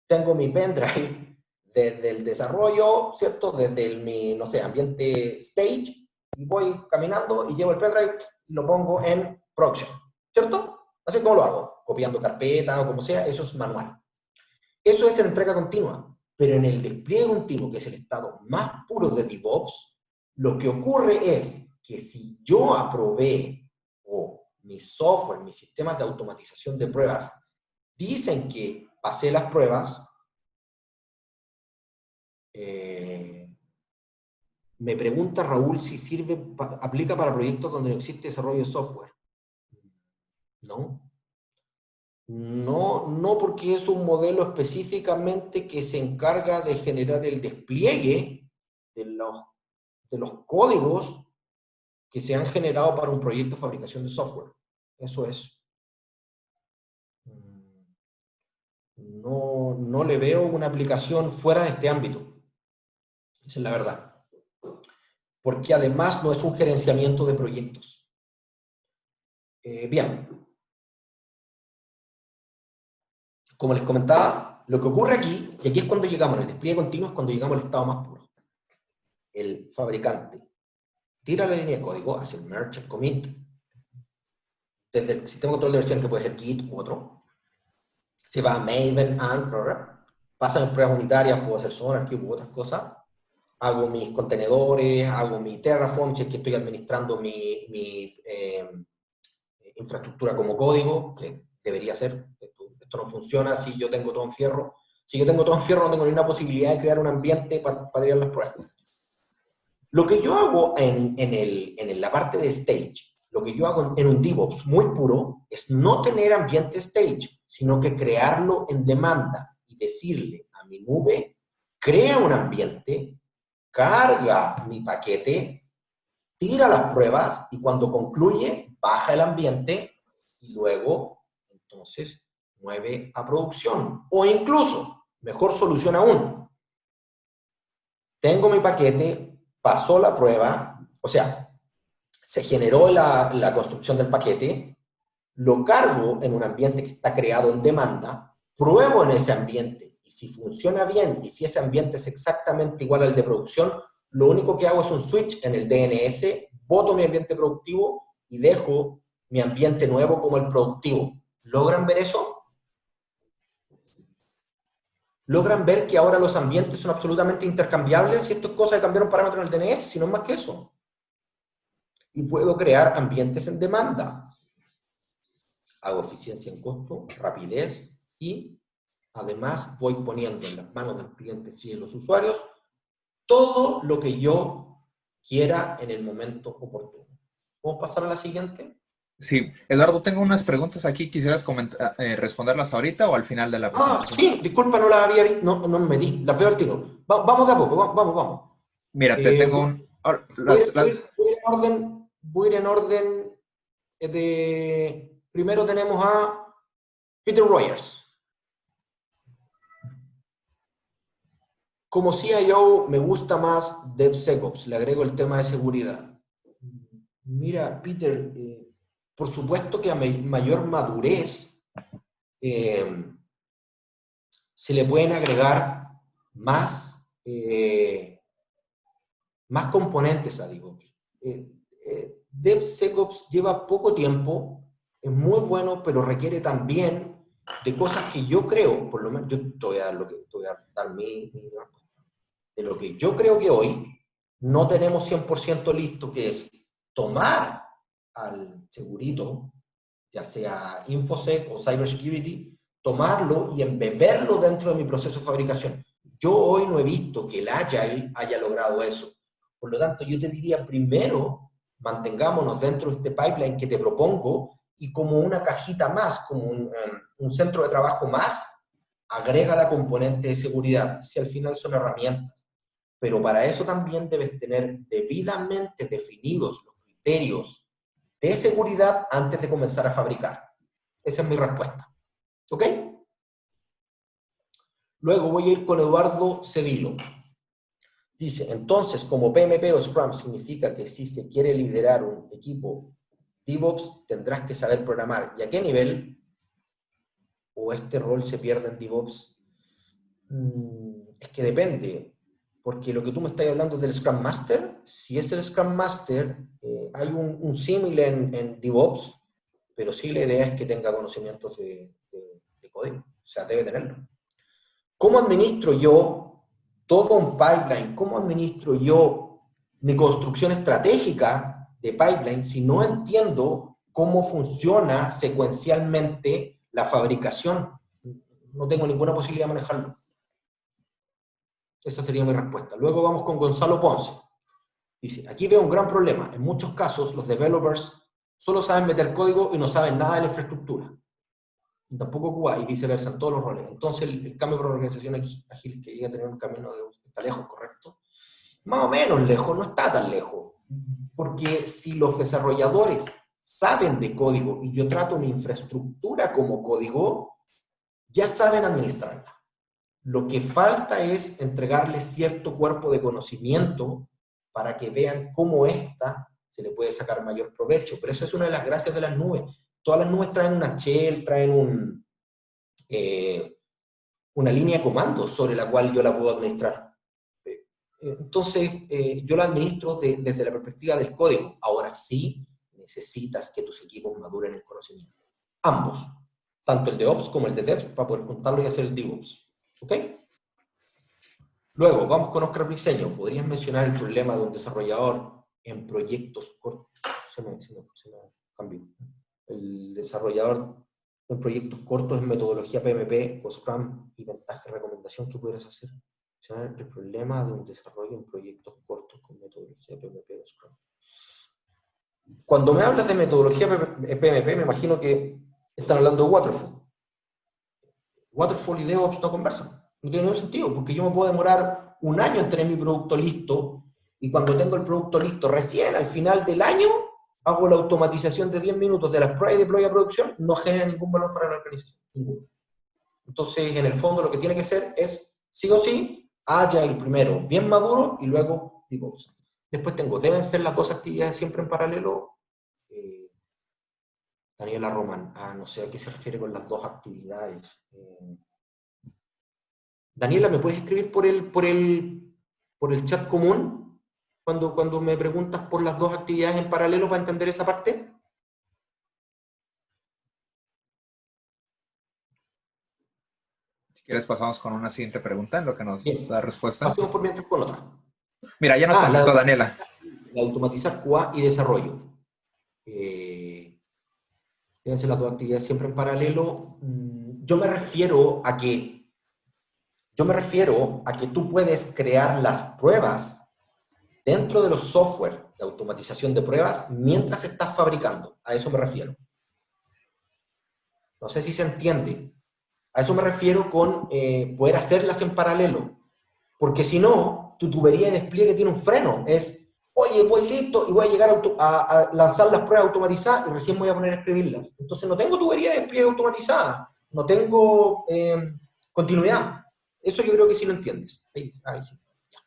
tengo mi pendrive desde el desarrollo, ¿cierto? Desde mi, no sé, ambiente stage, y voy caminando y llevo el pendrive y lo pongo en production, ¿cierto? Así como lo hago, copiando carpeta o como sea, eso es manual. Eso es en entrega continua, pero en el despliegue continuo, que es el estado más puro de DevOps, lo que ocurre es que si yo aprobé o mi software, mis sistemas de automatización de pruebas dicen que pasé las pruebas, me pregunta Raúl si sirve, aplica para proyectos donde no existe desarrollo de software. No. No, no porque es un modelo específicamente que se encarga de generar el despliegue de los códigos que se han generado para un proyecto de fabricación de software. Eso es. No, no le veo una aplicación fuera de este ámbito. Esa es la verdad. Porque además no es un gerenciamiento de proyectos. Bien. Como les comentaba, lo que ocurre aquí, y aquí es cuando llegamos, en el despliegue continuo es cuando llegamos al estado más puro. El fabricante tira la línea de código, hace el merge, el commit, desde el sistema de control de versión que puede ser Git u otro, se va a Maven, pasan las pruebas unitarias, puedo hacer SonarQube u otras cosas, hago mis contenedores, hago mi Terraform, si es que estoy administrando mi infraestructura como código, que debería ser, esto no funciona si yo tengo todo en fierro, si yo tengo todo en fierro no tengo ninguna posibilidad de crear un ambiente para tirar las pruebas. Lo que yo hago en la parte de stage, lo que yo hago en un DevOps muy puro, es no tener ambiente stage, sino que crearlo en demanda y decirle a mi nube, crea un ambiente, carga mi paquete, tira las pruebas y cuando concluye, baja el ambiente y luego, entonces, mueve a producción. O incluso, mejor solución aún, tengo mi paquete, pasó la prueba, o sea, se generó la construcción del paquete, lo cargo en un ambiente que está creado en demanda, pruebo en ese ambiente, y si funciona bien, y si ese ambiente es exactamente igual al de producción, lo único que hago es un switch en el DNS, boto mi ambiente productivo y dejo mi ambiente nuevo como el productivo. ¿Logran ver eso? Logran ver que ahora los ambientes son absolutamente intercambiables y esto es cosa de cambiar un parámetro en el DNS, sino más que eso. Y puedo crear ambientes en demanda. Hago eficiencia en costo, rapidez y además voy poniendo en las manos de los clientes y de los usuarios todo lo que yo quiera en el momento oportuno. ¿Podemos pasar a la siguiente? Sí, Eduardo, tengo unas preguntas aquí. ¿Quisieras responderlas ahorita o al final de la presentación? Sí, disculpa, no las había visto, no me metí, las veo al tiro. Vamos de a poco, vamos. Mira, te tengo un... Voy a ir en orden de... Primero tenemos a Peter Rogers. Como CIO me gusta más DevSecOps, le agrego el tema de seguridad. Mira, Peter, por supuesto que a mayor madurez se le pueden agregar más, más componentes a DevOps. DevSecOps lleva poco tiempo, es muy bueno, pero requiere también de cosas que yo creo, por lo menos yo te voy a dar mi de lo que yo creo que hoy no tenemos 100% listo, que es tomar al segurito, ya sea InfoSec o Cybersecurity, tomarlo y embeberlo dentro de mi proceso de fabricación. Yo hoy no he visto que el Agile haya logrado eso. Por lo tanto, yo te diría primero, mantengámonos dentro de este pipeline que te propongo y como una cajita más, como un centro de trabajo más, agrega la componente de seguridad, si al final son herramientas. pero para eso también debes tener debidamente definidos los criterios de seguridad antes de comenzar a fabricar. Esa es mi respuesta. ¿Ok? Luego voy a ir con Eduardo Cedillo. Dice, entonces, como PMP o Scrum significa que si se quiere liderar un equipo DevOps, tendrás que saber programar. ¿Y a qué nivel? ¿O este rol se pierde en DevOps? Es que depende. Porque lo que tú me estás hablando es del Scrum Master. Si es el Scrum Master, hay un símil en DevOps, pero sí la idea es que tenga conocimientos de código. O sea, debe tenerlo. ¿Cómo administro yo todo un pipeline? ¿Cómo administro yo mi construcción estratégica de pipeline si no entiendo cómo funciona secuencialmente la fabricación? No tengo ninguna posibilidad de manejarlo. Esa sería mi respuesta. Luego vamos con Gonzalo Ponce. Dice, aquí veo un gran problema. En muchos casos, los developers solo saben meter código y no saben nada de la infraestructura. Y tampoco QA, y viceversa, en todos los roles. Entonces, el cambio para una organización ágil que llega a tener un camino está lejos, ¿correcto? Más o menos lejos, no está tan lejos. Porque si los desarrolladores saben de código y yo trato mi infraestructura como código, ya saben administrarla. Lo que falta es entregarles cierto cuerpo de conocimiento para que vean cómo ésta se le puede sacar mayor provecho. Pero esa es una de las gracias de las nubes. Todas las nubes traen una shell, traen una línea de comandos sobre la cual yo la puedo administrar. Entonces, yo la administro desde la perspectiva del código. Ahora sí, necesitas que tus equipos maduren en conocimiento. Ambos. Tanto el de Ops como el de Devs, para poder juntarlo y hacer el DevOps. ¿Ok? Luego, vamos con Oscar Briceño. ¿Podrías mencionar el problema de un desarrollador en proyectos cortos? Se me cambió. El desarrollador en proyectos cortos en metodología PMP o Scrum y ventaja y recomendación que pudieras hacer. Mencionar el problema de un desarrollo en proyectos cortos con metodología PMP o Scrum. Cuando me hablas de metodología PMP, me imagino que están hablando de Waterfall. Waterfall y DevOps no conversan. No tiene ningún sentido, porque yo me puedo demorar un año en tener mi producto listo, y cuando tengo el producto listo recién al final del año, hago la automatización de 10 minutos de las pruebas y deploy a producción, no genera ningún valor para la organización. Ninguno. Entonces, en el fondo, lo que tiene que ser es, sí o sí, Agile primero, bien maduro, y luego DevOps. Después deben ser las dos actividades siempre en paralelo. Daniela Román, no sé a qué se refiere con las dos actividades. Daniela, ¿me puedes escribir por el chat común cuando me preguntas por las dos actividades en paralelo para entender esa parte? Si quieres pasamos con una siguiente pregunta en lo que nos da respuesta. Pasemos por mientras con otra. Mira, ya nos contestó Daniela. La automatizar QA y desarrollo. Deben ser las dos actividades siempre en paralelo. Yo me refiero a que tú puedes crear las pruebas dentro de los software de automatización de pruebas mientras estás fabricando. A eso me refiero. No sé si se entiende. A eso me refiero con poder hacerlas en paralelo. Porque si no, tu tubería de despliegue tiene un freno. Es, oye, voy listo y voy a llegar a lanzar las pruebas automatizadas y recién me voy a poner a escribirlas. Entonces no tengo tubería de despliegue automatizada. No tengo continuidad. Eso yo creo que sí lo entiendes. Ahí sí. Ya.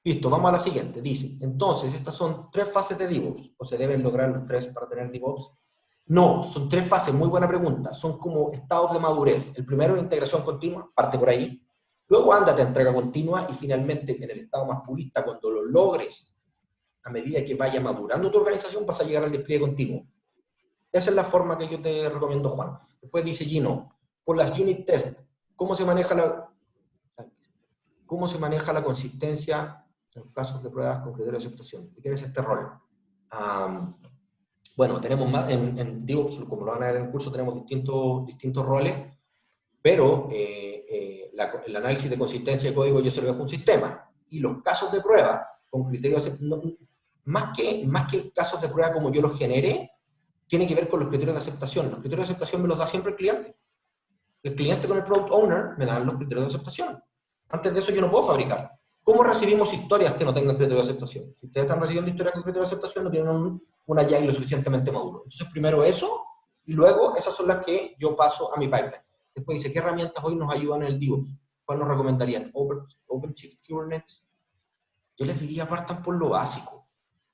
Listo, vamos a la siguiente. Dice, entonces, estas son 3 fases de DevOps. ¿O se deben lograr los 3 para tener DevOps? No, son 3 fases. Muy buena pregunta. Son como estados de madurez. El primero es integración continua, parte por ahí. Luego ándate a entrega continua y finalmente en el estado más purista, cuando lo logres, a medida que vaya madurando tu organización, vas a llegar al despliegue continuo. Esa es la forma que yo te recomiendo, Juan. Después dice Gino, por las unit test, ¿cómo se maneja la consistencia en los casos de pruebas con criterio de aceptación? ¿De qué es este rol? Bueno, tenemos más, en DevOps, como lo van a ver en el curso, tenemos distintos roles, pero el análisis de consistencia de código yo se lo dejo a un sistema. Y los casos de prueba con criterio de aceptación, más que casos de prueba como yo los genere, tiene que ver con los criterios de aceptación. Los criterios de aceptación me los da siempre el cliente. El cliente con el Product Owner me dan los criterios de aceptación. Antes de eso yo no puedo fabricar. ¿Cómo recibimos historias que no tengan criterio de aceptación? Si ustedes están recibiendo historias con criterio de aceptación, no tienen un agile lo suficientemente maduro. Entonces, primero eso, y luego esas son las que yo paso a mi pipeline. Después dice, ¿qué herramientas hoy nos ayudan en el DevOps? ¿Cuál nos recomendarían? OpenShift, Kubernetes. Yo les diría, partan por lo básico.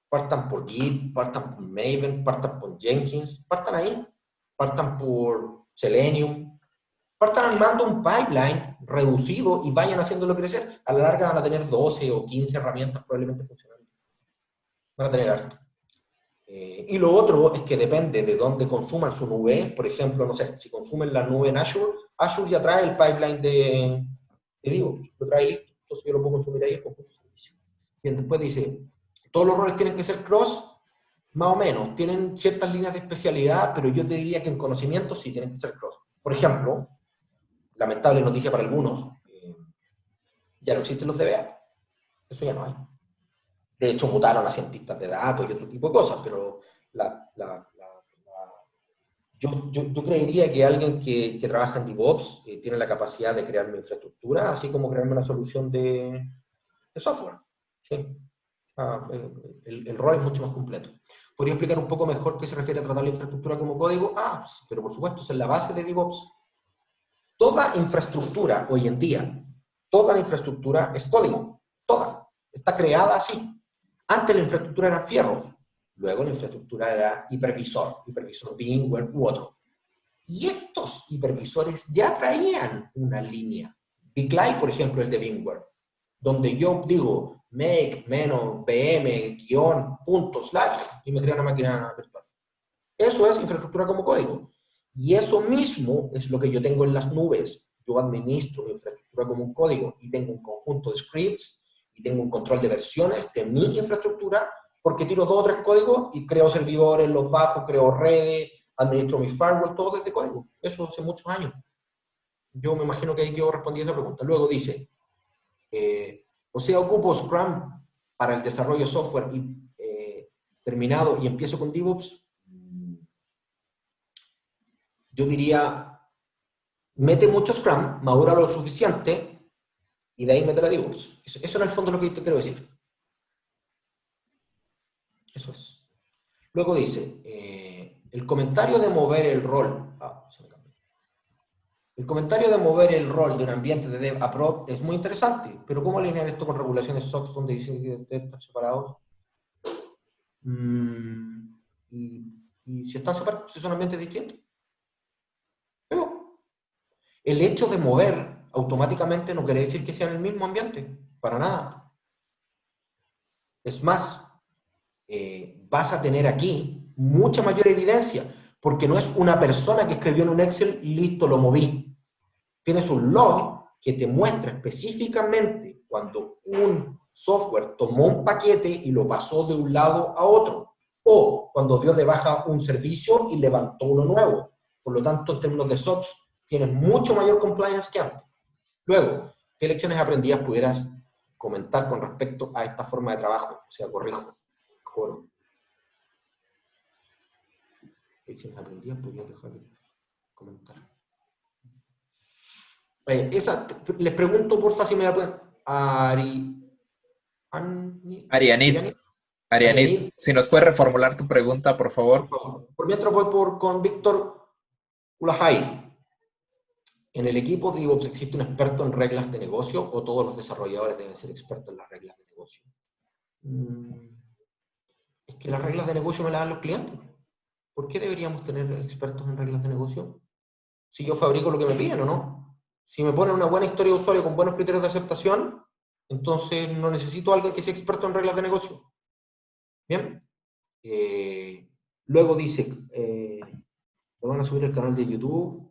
Partan por Git, partan por Maven, partan por Jenkins, partan ahí. Partan por Selenium. Partan armando un pipeline reducido y vayan haciéndolo crecer. A la larga van a tener 12 o 15 herramientas probablemente funcionando. Van a tener harto. Y lo otro es que depende de dónde consuman su nube. Por ejemplo, no sé, si consumen la nube en Azure, Azure ya trae el pipeline de DevOps, lo trae listo. Entonces yo lo puedo consumir ahí el conjunto de servicios. Bien, después dice, todos los roles tienen que ser cross, más o menos. Tienen ciertas líneas de especialidad, pero yo te diría que en conocimiento sí tienen que ser cross. Por ejemplo, lamentable noticia para algunos, ya no existen los DBA. Eso ya no hay. De hecho, mutaron a cientistas de datos y otro tipo de cosas, pero yo creería que alguien que trabaja en DevOps tiene la capacidad de crearme infraestructura, así como crearme una solución de software. ¿Sí? El rol es mucho más completo. ¿Podría explicar un poco mejor qué se refiere a tratar la infraestructura como código? Pero por supuesto, es la base de DevOps. Toda infraestructura hoy en día, toda la infraestructura es código. Toda. Está creada así. Antes la infraestructura eran fierros. Luego la infraestructura era hipervisor VMware u otro. Y estos hipervisores ya traían una línea. BigLive, por ejemplo, el de VMware, donde yo digo make, menos, vm, guión, punto, slash, y me crea una máquina virtual. Eso es infraestructura como código. Y eso mismo es lo que yo tengo en las nubes. Yo administro mi infraestructura como un código y tengo un conjunto de scripts y tengo un control de versiones de mi infraestructura porque tiro 2 o 3 códigos y creo servidores, los bajo, creo redes, administro mi firewall, todo desde código. Eso hace muchos años. Yo me imagino que ahí yo respondí esa pregunta. Luego dice, o sea, ocupo Scrum para el desarrollo de software terminado y empiezo con DevOps. Yo diría, mete mucho Scrum, madura lo suficiente, y de ahí mete la DevOps. Eso en el fondo es lo que te quiero decir. Eso es. Luego dice, el comentario de mover el rol. Se me cambió. El comentario de mover el rol de un ambiente de dev a prod es muy interesante, pero ¿cómo alinear esto con regulaciones SOX donde dicen que deben estar separados? Y si están separados, si son ambientes distintos. Pero el hecho de mover automáticamente no quiere decir que sea en el mismo ambiente, para nada. Es más, vas a tener aquí mucha mayor evidencia, porque no es una persona que escribió en un Excel, listo, lo moví. Tienes un log que te muestra específicamente cuando un software tomó un paquete y lo pasó de un lado a otro, o cuando dio de baja un servicio y levantó uno nuevo. Por lo tanto, en términos de SOX, tienes mucho mayor compliance que antes. Luego, ¿qué lecciones aprendidas pudieras comentar con respecto a esta forma de trabajo? O sea, corrijo. Lecciones aprendidas, podrías dejar de comentar. Les pregunto porfa si me la pueden... Arianit, si nos puedes reformular tu pregunta, por favor. Por mientras voy con Víctor Ulahai. ¿En el equipo de DevOps existe un experto en reglas de negocio o todos los desarrolladores deben ser expertos en las reglas de negocio? Es que las reglas de negocio me las dan los clientes. ¿Por qué deberíamos tener expertos en reglas de negocio? Si yo fabrico lo que me piden o no. Si me ponen una buena historia de usuario con buenos criterios de aceptación, entonces no necesito a alguien que sea experto en reglas de negocio. Bien. Luego dice, lo van a subir al canal de YouTube.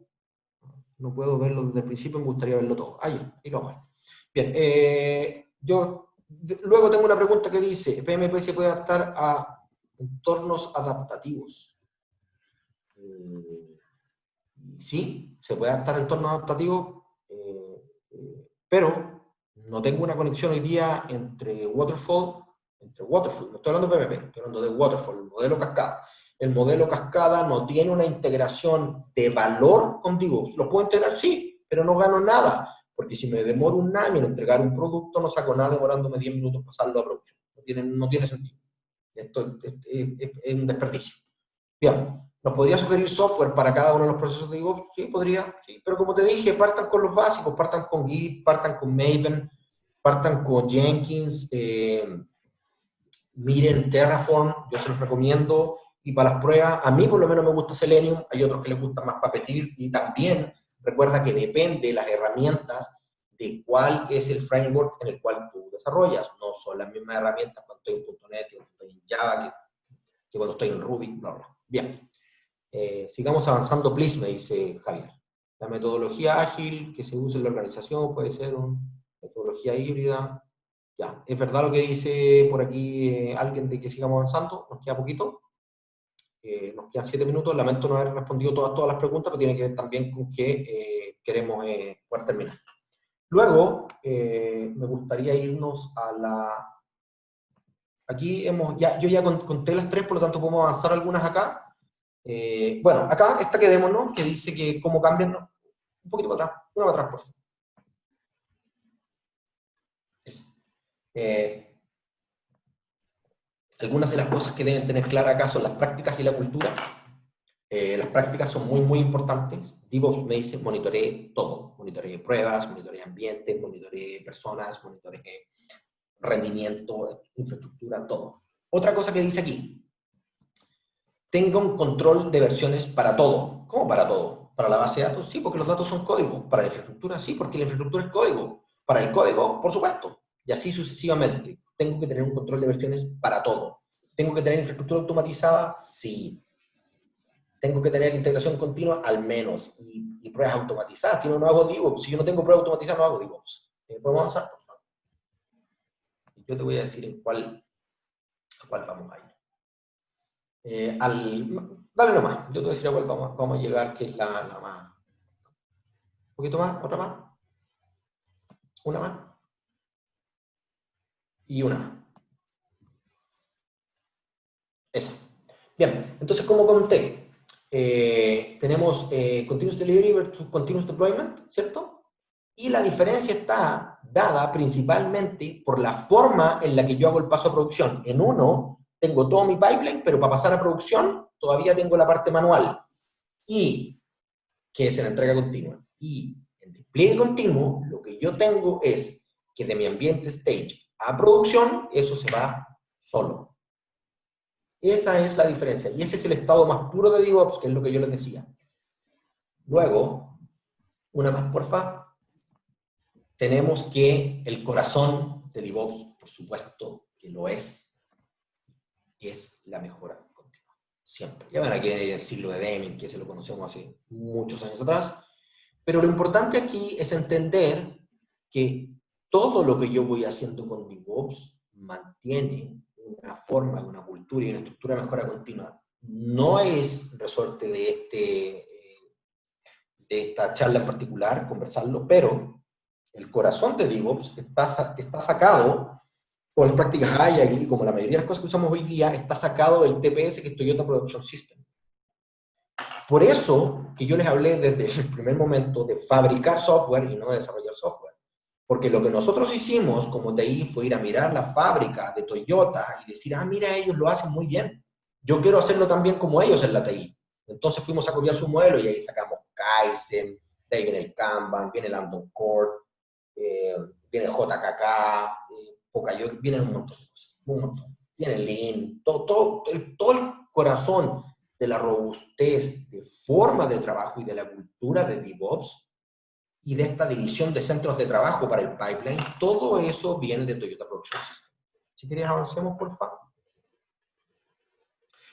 No puedo verlo desde el principio, me gustaría verlo todo. Ya, y lo hago. Bien, luego tengo una pregunta que dice, ¿PMP se puede adaptar a entornos adaptativos? Sí, se puede adaptar a entornos adaptativos, pero no tengo una conexión hoy día entre Waterfall, no estoy hablando de PMP, estoy hablando de Waterfall, el modelo cascada. El modelo cascada no tiene una integración de valor con DevOps. ¿Lo puedo integrar? Sí, pero no gano nada, Porque si me demoro un año en entregar un producto, no saco nada demorándome 10 minutos pasarlo a producción. No tiene sentido. Esto es un desperdicio. Bien, ¿nos podría sugerir software para cada uno de los procesos de DevOps? Sí, podría, sí, pero como te dije, partan con los básicos, partan con Git, partan con Maven, partan con Jenkins, miren Terraform, yo se los recomiendo, y para las pruebas, a mí por lo menos me gusta Selenium, hay otros que les gusta más Puppeteer, y también recuerda que depende de las herramientas de cuál es el framework en el cual tú desarrollas, no son las mismas herramientas cuando estoy en .NET, que cuando estoy en Java, que cuando estoy en Ruby, bla, bla. Bien, sigamos avanzando, please, me dice Javier. La metodología ágil que se usa en la organización puede ser una metodología híbrida. Ya, es verdad lo que dice por aquí alguien de que sigamos avanzando, nos queda poquito. Nos quedan 7 minutos, lamento no haber respondido todas las preguntas, pero tiene que ver también con que queremos poder terminar. Luego, me gustaría irnos a la... Aquí yo ya conté las 3, por lo tanto podemos avanzar algunas acá. Bueno, acá esta quedémonos, que dice que cómo cambian, ¿no? Un poquito para atrás, una para atrás, por favor. Algunas de las cosas que deben tener clara acá son las prácticas y la cultura. Las prácticas son muy importantes. DevOps me dice monitoree todo. Monitoree pruebas, monitoree ambiente, monitoree personas, monitoree rendimiento, infraestructura, todo. Otra cosa que dice aquí, tenga un control de versiones para todo. ¿Cómo para todo? ¿Para la base de datos? Sí, porque los datos son código. ¿Para la infraestructura? Sí, porque la infraestructura es código. ¿Para el código? Por supuesto. Y así sucesivamente. Tengo que tener un control de versiones para todo. ¿Tengo que tener infraestructura automatizada? Sí. Tengo que tener integración continua, al menos, y pruebas automatizadas. Si no hago DevOps. Si yo no tengo pruebas automatizadas, no hago DevOps. ¿Podemos avanzar, por favor? Yo te voy a decir a cuál vamos a ir. Dale nomás, yo te voy a decir a cuál vamos a llegar, que es la más. Un poquito más, otra más. Una más. Y una más. Esa. Bien, entonces como conté, tenemos Continuous Delivery versus Continuous Deployment, ¿cierto? Y la diferencia está dada principalmente por la forma en la que yo hago el paso a producción. En uno, tengo todo mi pipeline, pero para pasar a producción, todavía tengo la parte manual. Y, que es en entrega continua. Y en despliegue continuo, lo que yo tengo es que de mi ambiente stage a producción, eso se va solo. Esa es la diferencia. Y ese es el estado más puro de DevOps, que es lo que yo les decía. Luego, una más, porfa. Tenemos que el corazón de DevOps, por supuesto que lo es la mejora continua. Siempre. Ya ven aquí el siglo de Deming, que se lo conocemos hace muchos años atrás. Pero lo importante aquí es entender que todo lo que yo voy haciendo con DevOps mantiene una forma, una cultura y una estructura de mejora continua. No es resorte de esta charla en particular, conversarlo, pero el corazón de DevOps está sacado por las prácticas Agile y como la mayoría de las cosas que usamos hoy día, está sacado del TPS, que es Toyota Production System. Por eso que yo les hablé desde el primer momento de fabricar software y no de desarrollar software. Porque lo que nosotros hicimos como TI fue ir a mirar la fábrica de Toyota y decir, ah, mira, ellos lo hacen muy bien. Yo quiero hacerlo también como ellos en la TI. Entonces fuimos a copiar su modelo y ahí sacamos Kaizen, de ahí viene el Kanban, viene el Andon Core, viene el JKK, Pokayo, vienen un montón de cosas, un montón. Viene el Lean, todo el corazón de la robustez de forma de trabajo y de la cultura de DevOps y de esta división de centros de trabajo para el pipeline, todo eso viene de Toyota Production System. Si quieres avancemos, por favor.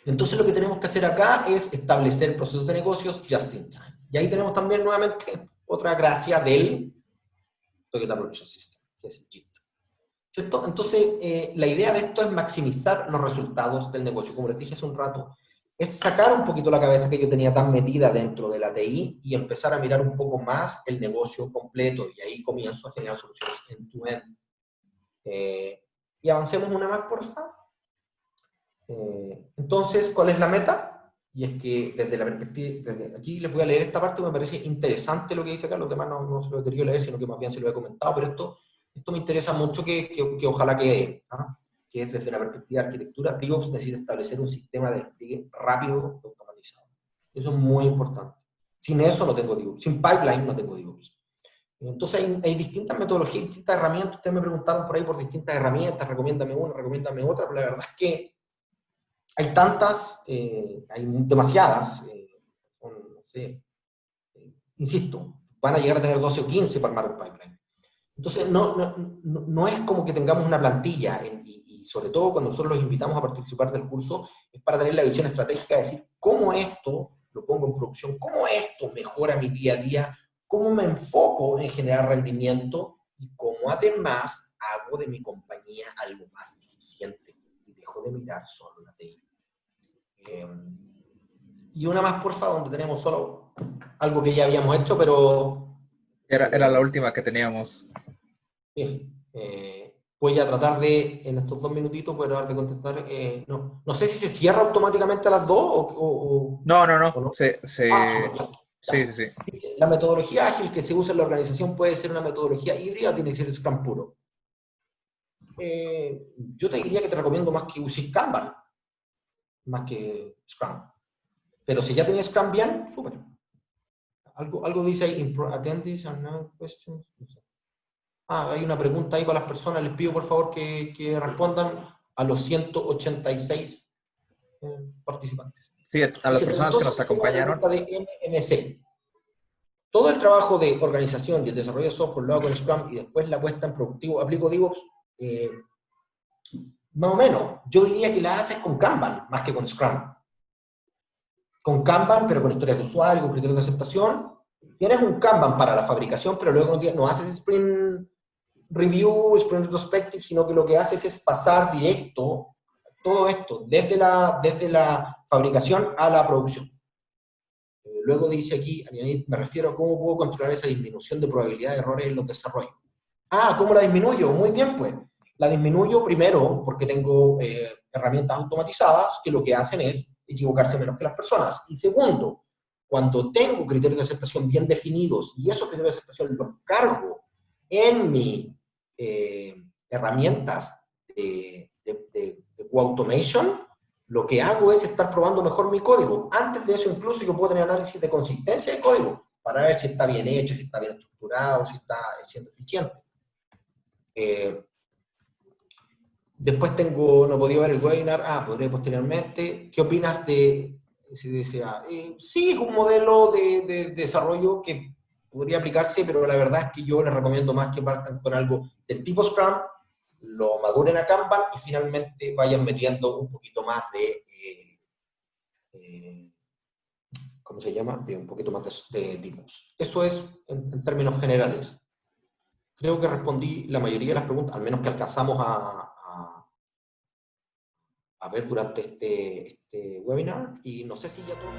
Entonces lo que tenemos que hacer acá es establecer procesos de negocios just in time. Y ahí tenemos también nuevamente otra gracia del Toyota Production System, que es JIT. ¿Cierto? Entonces, la idea de esto es maximizar los resultados del negocio. Como les dije hace un rato, es sacar un poquito la cabeza que yo tenía tan metida dentro de la TI y empezar a mirar un poco más el negocio completo. Y ahí comienzo a generar soluciones end-to-end. Y avancemos una más, por favor. Entonces, ¿cuál es la meta? y es que desde la perspectiva, desde aquí les voy a leer esta parte, me parece interesante lo que dice acá, los demás no se lo he querido leer, sino que más bien se lo he comentado, pero esto me interesa mucho que ojalá quede, ¿ah? Que es desde la perspectiva de arquitectura, DevOps necesita establecer un sistema de despliegue rápido y automatizado. Eso es muy importante. Sin eso no tengo DevOps, sin pipeline no tengo DevOps. Entonces hay distintas metodologías, distintas herramientas. Ustedes me preguntaron por ahí por distintas herramientas, recomiéndame una, recomiéndame otra, pero la verdad es que hay tantas, hay demasiadas, no sé, insisto, van a llegar a tener 12 o 15 para armar un pipeline. Entonces no es como que tengamos una plantilla, y sobre todo cuando nosotros los invitamos a participar del curso, es para tener la visión estratégica de decir cómo esto lo pongo en producción, cómo esto mejora mi día a día, cómo me enfoco en generar rendimiento y cómo además hago de mi compañía algo más eficiente y dejo de mirar solo la TI. Y una más, porfa, donde tenemos solo algo que ya habíamos hecho, pero... Era la última que teníamos. Voy a tratar de, en estos 2 minutitos, voy a tratar de contestar. No sé si se cierra automáticamente a las 2 No. o no. Sí. La metodología ágil que se usa en la organización puede ser una metodología híbrida, tiene que ser Scrum puro. Yo te diría que te recomiendo más que uses Kanban, más que Scrum. Pero si ya tienes Scrum bien, súper. Algo dice ahí, attendees and now questions. No sé. Hay una pregunta ahí para las personas. Les pido por favor que respondan a los 186 participantes. Sí, a las personas que nos acompañaron. De MMC. Todo el trabajo de organización y el desarrollo de software lo hago con Scrum y después la puesta en productivo, aplico DevOps, más o menos. Yo diría que la haces con Kanban más que con Scrum. Con Kanban, pero con historias de usuario, con criterios de aceptación. Tienes un Kanban para la fabricación, pero luego no haces sprint review, sprint retrospective, sino que lo que haces es pasar directo todo esto desde la fabricación a la producción. Luego dice aquí, me refiero a cómo puedo controlar esa disminución de probabilidad de errores en los desarrollos. ¿Cómo la disminuyo? Muy bien, pues. La disminuyo primero porque tengo herramientas automatizadas que lo que hacen es equivocarse menos que las personas. Y segundo, cuando tengo criterios de aceptación bien definidos y esos criterios de aceptación los cargo en mis herramientas de automation, lo que hago es estar probando mejor mi código. Antes de eso, incluso, yo puedo tener análisis de consistencia de código para ver si está bien hecho, si está bien estructurado, si está siendo eficiente. Después no podía ver el webinar. Podré posteriormente. ¿Qué opinas de SDSA? Sí, es un modelo de desarrollo que podría aplicarse, pero la verdad es que yo les recomiendo más que partan con algo del tipo Scrum, lo maduren a Kanban y finalmente vayan metiendo un poquito más ¿cómo se llama? De un poquito más de tipos. Eso es en términos generales. Creo que respondí la mayoría de las preguntas, al menos que alcanzamos a ver durante este webinar, y no sé si ya todo...